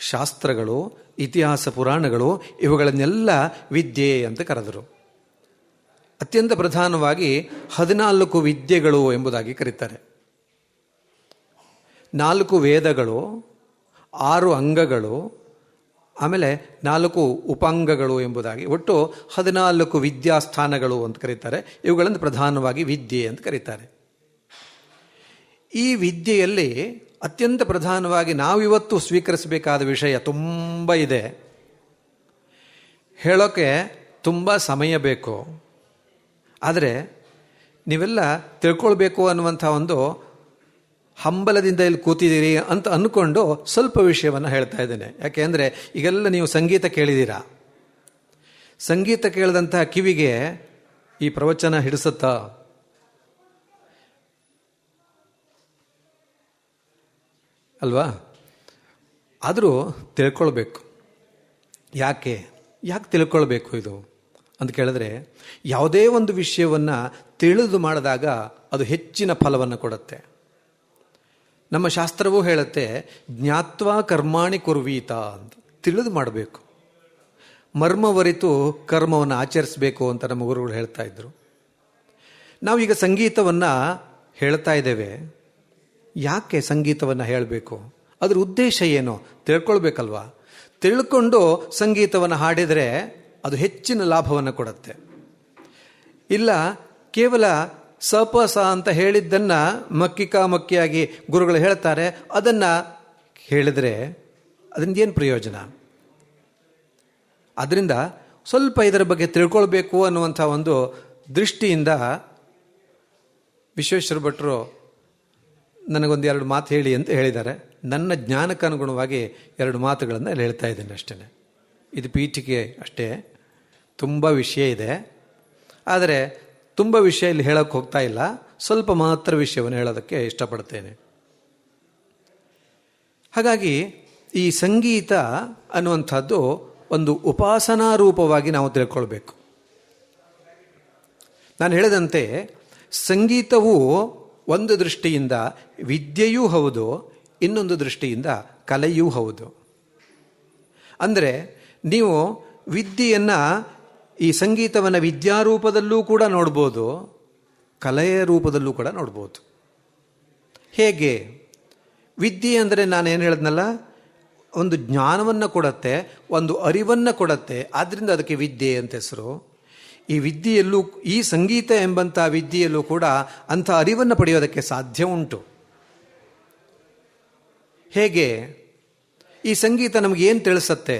ಶಾಸ್ತ್ರಗಳು, ಇತಿಹಾಸ ಪುರಾಣಗಳು, ಇವುಗಳನ್ನೆಲ್ಲ ವಿದ್ಯೆ ಅಂತ ಕರೆದರು. ಅತ್ಯಂತ ಪ್ರಧಾನವಾಗಿ 14 ವಿದ್ಯೆಗಳು ಎಂಬುದಾಗಿ ಕರೀತಾರೆ. 4 ವೇದಗಳು, 6 ಅಂಗಗಳು, ಆಮೇಲೆ 4 ಉಪಾಂಗಗಳು ಎಂಬುದಾಗಿ ಒಟ್ಟು 14 ವಿದ್ಯಾಸ್ಥಾನಗಳು ಅಂತ ಕರೀತಾರೆ. ಇವುಗಳನ್ನು ಪ್ರಧಾನವಾಗಿ ವಿದ್ಯೆ ಅಂತ ಕರೀತಾರೆ. ಈ ವಿದ್ಯೆಯಲ್ಲಿ ಅತ್ಯಂತ ಪ್ರಧಾನವಾಗಿ ನಾವಿವತ್ತು ಸ್ವೀಕರಿಸಬೇಕಾದ ವಿಷಯ ತುಂಬ ಇದೆ. ಹೇಳೋಕ್ಕೆ ತುಂಬ ಸಮಯ ಬೇಕು. ಆದರೆ ನೀವೆಲ್ಲ ತಿಳ್ಕೊಳ್ಬೇಕು ಅನ್ನುವಂಥ ಒಂದು ಹಂಬಲದಿಂದ ಇಲ್ಲಿ ಕೂತಿದ್ದೀರಿ ಅಂತ ಅಂದ್ಕೊಂಡು ಸ್ವಲ್ಪ ವಿಷಯವನ್ನು ಹೇಳ್ತಾ ಇದ್ದೇನೆ. ಯಾಕೆಂದರೆ ಈಗೆಲ್ಲ ನೀವು ಸಂಗೀತ ಕೇಳಿದ್ದೀರಾ. ಸಂಗೀತ ಕೇಳಿದಂಥ ಕಿವಿಗೆ ಈ ಪ್ರವಚನ ಹಿಡಿಸುತ್ತಾ? ಅಲ್ವಾ? ಆದರೂ ತಿಳ್ಕೊಳ್ಬೇಕು. ಯಾಕೆ ತಿಳ್ಕೊಳ್ಬೇಕು ಇದು ಅಂತ ಕೇಳಿದ್ರೆ, ಯಾವುದೇ ಒಂದು ವಿಷಯವನ್ನು ತಿಳಿದು ಮಾಡಿದಾಗ ಅದು ಹೆಚ್ಚಿನ ಫಲವನ್ನು ಕೊಡುತ್ತೆ. ನಮ್ಮ ಶಾಸ್ತ್ರವೂ ಹೇಳುತ್ತೆ, ಜ್ಞಾತ್ವಾ ಕರ್ಮಾಣಿ ಕುರ್ವೀತ ಅಂತ. ತಿಳಿದು ಮಾಡಬೇಕು, ಮರ್ಮವರಿತು ಕರ್ಮವನ್ನು ಆಚರಿಸಬೇಕು ಅಂತ ನಮ್ಮ ಗುರುಗಳು ಹೇಳ್ತಾ ಇದ್ರು. ನಾವೀಗ ಸಂಗೀತವನ್ನು ಹೇಳ್ತಾ ಇದ್ದೇವೆ. ಯಾಕೆ ಸಂಗೀತವನ್ನು ಹೇಳಬೇಕು? ಅದರ ಉದ್ದೇಶ ಏನು ತಿಳ್ಕೊಳ್ಬೇಕಲ್ವಾ? ತಿಳ್ಕೊಂಡು ಸಂಗೀತವನ್ನು ಹಾಡಿದರೆ ಅದು ಹೆಚ್ಚಿನ ಲಾಭವನ್ನು ಕೊಡುತ್ತೆ. ಇಲ್ಲ ಕೇವಲ ಸಪಸ ಅಂತ ಹೇಳಿದ್ದನ್ನು ಮಕ್ಕಿಯಾಗಿ ಗುರುಗಳು ಹೇಳ್ತಾರೆ, ಅದನ್ನು ಹೇಳಿದರೆ ಅದರಿಂದ ಏನು ಪ್ರಯೋಜನ? ಅದರಿಂದ ಸ್ವಲ್ಪ ಇದರ ಬಗ್ಗೆ ತಿಳ್ಕೊಳ್ಬೇಕು ಅನ್ನುವಂಥ ಒಂದು ದೃಷ್ಟಿಯಿಂದ ವಿಶ್ವೇಶ್ವರ ಭಟ್ರು ನನಗೊಂದು 2 ಮಾತು ಹೇಳಿ ಅಂತ ಹೇಳಿದ್ದಾರೆ. ನನ್ನ ಜ್ಞಾನಕ್ಕೆ ಅನುಗುಣವಾಗಿ 2 ಮಾತುಗಳನ್ನು ಹೇಳ್ತಾ ಇದ್ದೇನೆ ಅಷ್ಟೇ. ಇದು ಪೀಠಿಕೆ ಅಷ್ಟೇ, ತುಂಬ ವಿಷಯ ಇದೆ. ಆದರೆ ತುಂಬ ವಿಷಯ ಇಲ್ಲಿ ಹೇಳೋಕ್ಕೆ ಹೋಗ್ತಾ ಇಲ್ಲ, ಸ್ವಲ್ಪ ಮಾತ್ರ ವಿಷಯವನ್ನು ಹೇಳೋದಕ್ಕೆ ಇಷ್ಟಪಡ್ತೇನೆ. ಹಾಗಾಗಿ ಈ ಸಂಗೀತ ಅನ್ನುವಂಥದ್ದು ಒಂದು ಉಪಾಸನಾ ರೂಪವಾಗಿ ನಾವು ತಿಳ್ಕೊಳ್ಬೇಕು. ನಾನು ಹೇಳಿದಂತೆ ಸಂಗೀತವು ಒಂದು ದೃಷ್ಟಿಯಿಂದ ವಿದ್ಯೆಯೂ ಹೌದು, ಇನ್ನೊಂದು ದೃಷ್ಟಿಯಿಂದ ಕಲೆಯೂ ಹೌದು. ಅಂದರೆ ನೀವು ವಿದ್ಯೆಯನ್ನು, ಈ ಸಂಗೀತವನ್ನು ವಿದ್ಯಾರೂಪದಲ್ಲೂ ಕೂಡ ನೋಡ್ಬೋದು, ಕಲೆಯ ರೂಪದಲ್ಲೂ ಕೂಡ ನೋಡ್ಬೋದು. ಹೇಗೆ? ವಿದ್ಯೆ ಅಂದರೆ ನಾನೇನು ಹೇಳಿದ್ನಲ್ಲ, ಒಂದು ಜ್ಞಾನವನ್ನು ಕೊಡುತ್ತೆ, ಒಂದು ಅರಿವನ್ನು ಕೊಡುತ್ತೆ, ಆದ್ದರಿಂದ ಅದಕ್ಕೆ ವಿದ್ಯೆ ಅಂತ ಹೆಸರು. ಈ ವಿದ್ಯೆಯಲ್ಲೂ, ಈ ಸಂಗೀತ ಎಂಬಂಥ ವಿದ್ಯೆಯಲ್ಲೂ ಕೂಡ ಅಂಥ ಅರಿವನ್ನು ಪಡೆಯೋದಕ್ಕೆ ಸಾಧ್ಯ ಉಂಟು. ಹೇಗೆ? ಈ ಸಂಗೀತ ನಮಗೇನು ತಿಳಿಸುತ್ತೆ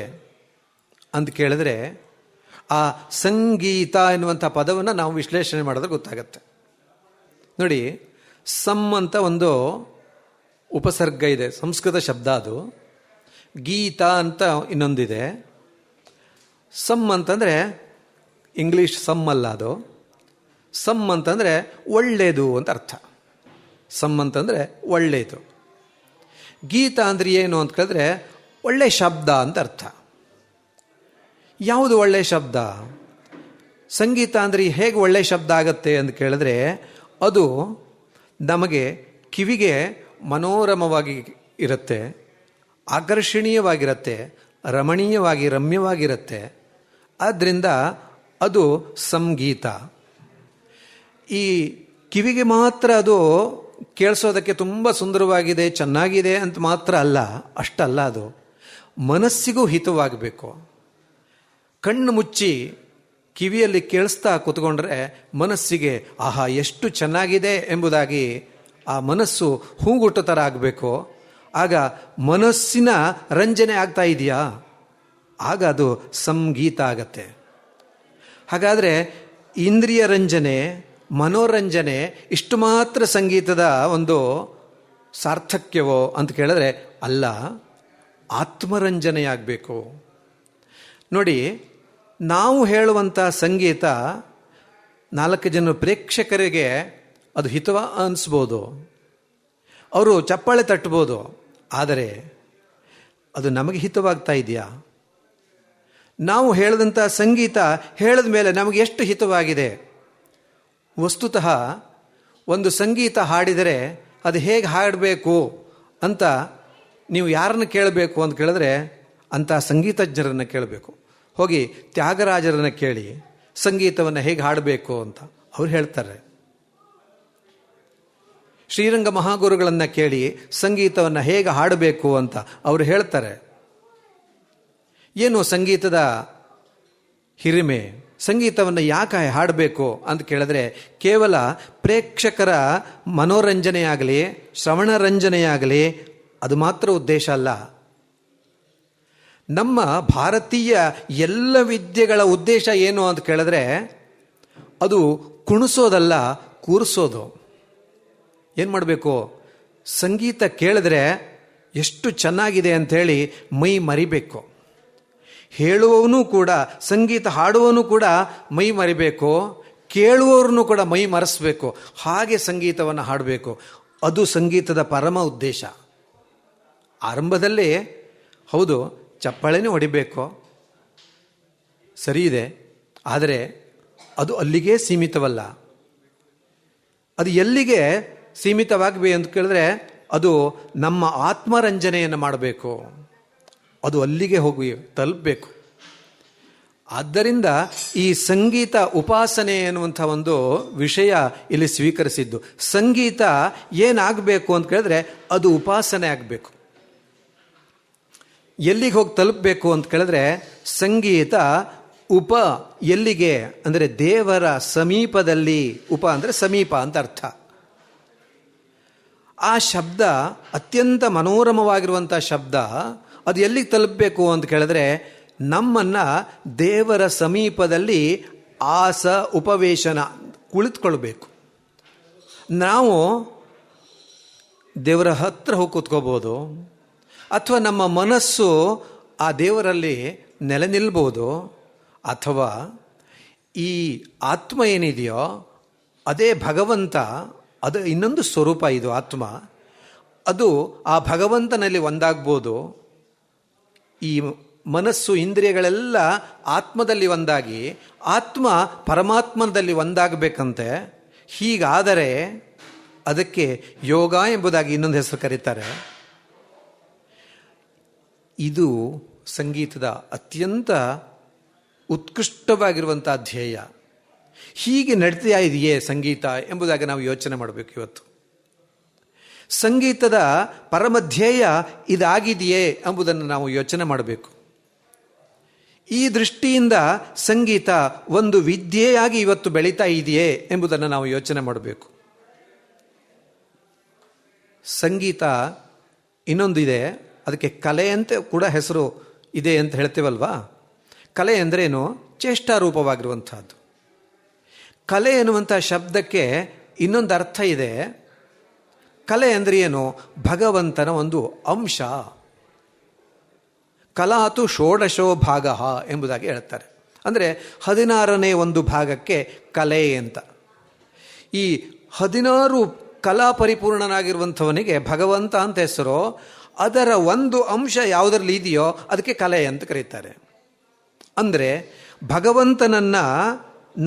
ಅಂತ ಕೇಳಿದ್ರೆ, ಆ ಸಂಗೀತ ಎನ್ನುವಂಥ ಪದವನ್ನು ನಾವು ವಿಶ್ಲೇಷಣೆ ಮಾಡಿದ್ರೆ ಗೊತ್ತಾಗತ್ತೆ. ನೋಡಿ, ಸಮ್ ಅಂತ ಒಂದು ಉಪಸರ್ಗ ಇದೆ, ಸಂಸ್ಕೃತ ಶಬ್ದ ಅದು. ಗೀತ ಅಂತ ಇನ್ನೊಂದಿದೆ. ಸಮ್ ಅಂತಂದರೆ ಇಂಗ್ಲೀಷ್ ಸಮ್ ಅಲ್ಲ ಅದು. ಸಮ್ ಅಂತಂದರೆ ಒಳ್ಳೆಯದು ಅಂತ ಅರ್ಥ. ಸಮ್ ಅಂತಂದರೆ ಒಳ್ಳೆಯದು. ಗೀತ ಅಂದರೆ ಏನು ಅಂತ ಕೇಳಿದ್ರೆ ಒಳ್ಳೆ ಶಬ್ದ ಅಂತ ಅರ್ಥ. ಯಾವುದು ಒಳ್ಳೆಯ ಶಬ್ದ? ಸಂಗೀತ ಅಂದರೆ ಹೇಗೆ ಒಳ್ಳೆಯ ಶಬ್ದ ಆಗತ್ತೆ ಅಂತ ಕೇಳಿದ್ರೆ, ಅದು ನಮಗೆ ಕಿವಿಗೆ ಮನೋರಮವಾಗಿ ಇರುತ್ತೆ, ಆಕರ್ಷಣೀಯವಾಗಿರುತ್ತೆ, ರಮ್ಯವಾಗಿರುತ್ತೆ. ಆದ್ದರಿಂದ ಅದು ಸಂಗೀತ. ಈ ಕಿವಿಗೆ ಮಾತ್ರ ಅದು ಕೇಳಿಸೋದಕ್ಕೆ ತುಂಬ ಸುಂದರವಾಗಿದೆ, ಚೆನ್ನಾಗಿದೆ ಅಂತ ಮಾತ್ರ ಅಲ್ಲ, ಅಷ್ಟಲ್ಲ, ಅದು ಮನಸ್ಸಿಗೂ ಹಿತವಾಗಬೇಕು. ಕಣ್ಣು ಮುಚ್ಚಿ ಕಿವಿಯಲ್ಲಿ ಕೇಳಿಸ್ತಾ ಕೂತ್ಕೊಂಡ್ರೆ ಮನಸ್ಸಿಗೆ ಆಹಾ ಎಷ್ಟು ಚೆನ್ನಾಗಿದೆ ಎಂಬುದಾಗಿ ಆ ಮನಸ್ಸು ಹೂಗುಟ್ಟ ಥರ ಆಗಬೇಕು. ಆಗ ಮನಸ್ಸಿನ ರಂಜನೆ ಆಗ್ತಾ ಇದೆಯಾ, ಆಗ ಅದು ಸಂಗೀತ ಆಗತ್ತೆ. ಹಾಗಾದರೆ ಇಂದ್ರಿಯ ರಂಜನೆ, ಮನೋರಂಜನೆ ಇಷ್ಟು ಮಾತ್ರ ಸಂಗೀತದ ಒಂದು ಸಾರ್ಥಕ್ಯವೋ ಅಂತ ಕೇಳಿದ್ರೆ ಅಲ್ಲ, ಆತ್ಮರಂಜನೆಯಾಗಬೇಕು. ನೋಡಿ, ನಾವು ಹೇಳುವಂಥ ಸಂಗೀತ 4 ಜನ ಪ್ರೇಕ್ಷಕರಿಗೆ ಅದು ಹಿತವ ಅನಿಸ್ಬೋದು, ಅವರು ಚಪ್ಪಾಳೆ ತಟ್ಬೋದು, ಆದರೆ ಅದು ನಮಗೆ ಹಿತವಾಗ್ತಾ ಇದೆಯಾ? ನಾವು ಹೇಳಿದಂಥ ಸಂಗೀತ ಹೇಳಿದ ಮೇಲೆ ನಮಗೆ ಎಷ್ಟು ಹಿತವಾಗಿದೆ? ವಸ್ತುತಃ ಒಂದು ಸಂಗೀತ ಹಾಡಿದರೆ ಅದು ಹೇಗೆ ಹಾಡಬೇಕು ಅಂತ ನೀವು ಯಾರನ್ನು ಕೇಳಬೇಕು ಅಂತ ಕೇಳಿದ್ರೆ ಅಂಥ ಸಂಗೀತಜ್ಞರನ್ನು ಕೇಳಬೇಕು. ಹೋಗಿ ತ್ಯಾಗರಾಜರನ್ನು ಕೇಳಿ ಸಂಗೀತವನ್ನು ಹೇಗೆ ಹಾಡಬೇಕು ಅಂತ ಅವ್ರು ಹೇಳ್ತಾರೆ. ಶ್ರೀರಂಗ ಮಹಾಗುರುಗಳನ್ನು ಕೇಳಿ ಸಂಗೀತವನ್ನು ಹೇಗೆ ಹಾಡಬೇಕು ಅಂತ ಅವರು ಹೇಳ್ತಾರೆ. ಏನು ಸಂಗೀತದ ಹಿರಿಮೆ? ಸಂಗೀತವನ್ನು ಯಾಕೆ ಹಾಡಬೇಕು ಅಂತ ಕೇಳಿದ್ರೆ ಕೇವಲ ಪ್ರೇಕ್ಷಕರ ಮನೋರಂಜನೆಯಾಗಲಿ ಶ್ರವಣರಂಜನೆಯಾಗಲಿ ಅದು ಮಾತ್ರ ಉದ್ದೇಶ ಅಲ್ಲ. ನಮ್ಮ ಭಾರತೀಯ ಎಲ್ಲ ವಿದ್ಯೆಗಳ ಉದ್ದೇಶ ಏನು ಅಂತ ಕೇಳಿದ್ರೆ ಅದು ಕುಣಿಸೋದಲ್ಲ, ಕೂರಿಸೋದು. ಏನು ಮಾಡಬೇಕು? ಸಂಗೀತ ಕೇಳಿದ್ರೆ ಎಷ್ಟು ಚೆನ್ನಾಗಿದೆ ಅಂಥೇಳಿ ಮೈ ಮರಿಬೇಕು. ಹೇಳುವವನು ಕೂಡ, ಸಂಗೀತ ಹಾಡುವವನು ಕೂಡ ಮೈ ಮರಿಬೇಕು, ಕೇಳುವವ್ರನ್ನು ಕೂಡ ಮೈ ಮರೆಸಬೇಕು, ಹಾಗೆ ಸಂಗೀತವನ್ನು ಹಾಡಬೇಕು. ಅದು ಸಂಗೀತದ ಪರಮ ಉದ್ದೇಶ. ಆರಂಭದಲ್ಲಿ ಹೌದು ಚಪ್ಪಾಳೆನೇ ಹೊಡಿಬೇಕು, ಸರಿ ಇದೆ, ಆದರೆ ಅದು ಅಲ್ಲಿಗೆ ಸೀಮಿತವಲ್ಲ. ಅದು ಎಲ್ಲಿಗೆ ಸೀಮಿತವಾಗಬೇಕು ಅಂತ ಕೇಳಿದ್ರೆ ಅದು ನಮ್ಮ ಆತ್ಮರಂಜನೆಯನ್ನು ಮಾಡಬೇಕು, ಅದು ಅಲ್ಲಿಗೆ ಹೋಗಿ ತಲುಪಬೇಕು. ಆದ್ದರಿಂದ ಈ ಸಂಗೀತ ಉಪಾಸನೆ ಎನ್ನುವಂಥ ಒಂದು ವಿಷಯ ಇಲ್ಲಿ ಸ್ವೀಕರಿಸಿದ್ದು. ಸಂಗೀತ ಏನಾಗಬೇಕು ಅಂತ ಕೇಳಿದ್ರೆ ಅದು ಉಪಾಸನೆ ಆಗಬೇಕು. ಎಲ್ಲಿಗೆ ಹೋಗಿ ತಲುಪಬೇಕು ಅಂತ ಕೇಳಿದ್ರೆ ಸಂಗೀತ ಉಪ ಎಲ್ಲಿಗೆ ಅಂದರೆ ದೇವರ ಸಮೀಪದಲ್ಲಿ. ಉಪ ಅಂದರೆ ಸಮೀಪ ಅಂತ ಅರ್ಥ. ಆ ಶಬ್ದ ಅತ್ಯಂತ ಮನೋರಮವಾಗಿರುವಂಥ ಶಬ್ದ. ಅದು ಎಲ್ಲಿಗೆ ತಲುಪಬೇಕು ಅಂತ ಕೇಳಿದ್ರೆ ನಮ್ಮನ್ನು ದೇವರ ಸಮೀಪದಲ್ಲಿ ಉಪವೇಶನ ಕುಳಿತುಕೊಳ್ಬೇಕು. ನಾವು ದೇವರ ಹತ್ರ ಹೋಗಿ ಕೂತ್ಕೋಬೋದು, ಅಥವಾ ನಮ್ಮ ಮನಸ್ಸು ಆ ದೇವರಲ್ಲಿ ನೆಲೆ ನಿಲ್ಬೋದು, ಅಥವಾ ಈ ಆತ್ಮ ಏನಿದೆಯೋ ಅದೇ ಭಗವಂತ, ಅದು ಇನ್ನೊಂದು ಸ್ವರೂಪ. ಇದು ಆತ್ಮ, ಅದು ಆ ಭಗವಂತನಲ್ಲಿ ಒಂದಾಗ್ಬೋದು. ಈ ಮನಸ್ಸು ಇಂದ್ರಿಯಗಳೆಲ್ಲ ಆತ್ಮದಲ್ಲಿ ಒಂದಾಗಿ ಆತ್ಮ ಪರಮಾತ್ಮನಲ್ಲಿ ಒಂದಾಗಬೇಕಂತೆ. ಹೀಗಾದರೆ ಅದಕ್ಕೆ ಯೋಗ ಎಂಬುದಾಗಿ ಇನ್ನೊಂದು ಹೆಸರು ಕರೀತಾರೆ. ಇದು ಸಂಗೀತದ ಅತ್ಯಂತ ಉತ್ಕೃಷ್ಟವಾಗಿರುವಂಥ ಧ್ಯೇಯ. ಹೀಗೆ ನಡೀತಾ ಇದೆಯೇ ಸಂಗೀತ ಎಂಬುದಾಗಿ ನಾವು ಯೋಚನೆ ಮಾಡಬೇಕು. ಇವತ್ತು ಸಂಗೀತದ ಪರಮಧ್ಯೇಯ ಇದಾಗಿದೆಯೇ ಎಂಬುದನ್ನು ನಾವು ಯೋಚನೆ ಮಾಡಬೇಕು. ಈ ದೃಷ್ಟಿಯಿಂದ ಸಂಗೀತ ಒಂದು ವಿದ್ಯೆಯಾಗಿ ಇವತ್ತು ಬೆಳೀತಾ ಇದೆಯೇ ಎಂಬುದನ್ನು ನಾವು ಯೋಚನೆ ಮಾಡಬೇಕು. ಸಂಗೀತ ಇನ್ನೊಂದಿದೆ, ಅದಕ್ಕೆ ಕಲೆ ಅಂತ ಕೂಡ ಹೆಸರು ಇದೆ ಅಂತ ಹೇಳ್ತೇವಲ್ವಾ. ಕಲೆ ಅಂದ್ರೇನು? ಚೇಷ್ಟಾರೂಪವಾಗಿರುವಂಥದ್ದು. ಕಲೆ ಎನ್ನುವಂಥ ಶಬ್ದಕ್ಕೆ ಇನ್ನೊಂದು ಅರ್ಥ ಇದೆ. ಕಲೆ ಅಂದರೆ ಏನು? ಭಗವಂತನ ಒಂದು ಅಂಶ. ಕಲಾತು ಷೋಡಶೋ ಭಾಗ ಎಂಬುದಾಗಿ ಹೇಳ್ತಾರೆ. ಅಂದರೆ 16ನೇ ಒಂದು ಭಾಗಕ್ಕೆ ಕಲೆ ಅಂತ. ಈ 16 ಕಲಾ ಪರಿಪೂರ್ಣನಾಗಿರುವಂಥವನಿಗೆ ಭಗವಂತ ಅಂತ ಹೆಸರು. ಅದರ ಒಂದು ಅಂಶ ಯಾವುದರಲ್ಲಿ ಇದೆಯೋ ಅದಕ್ಕೆ ಕಲೆ ಅಂತ ಕರೀತಾರೆ. ಅಂದರೆ ಭಗವಂತನನ್ನು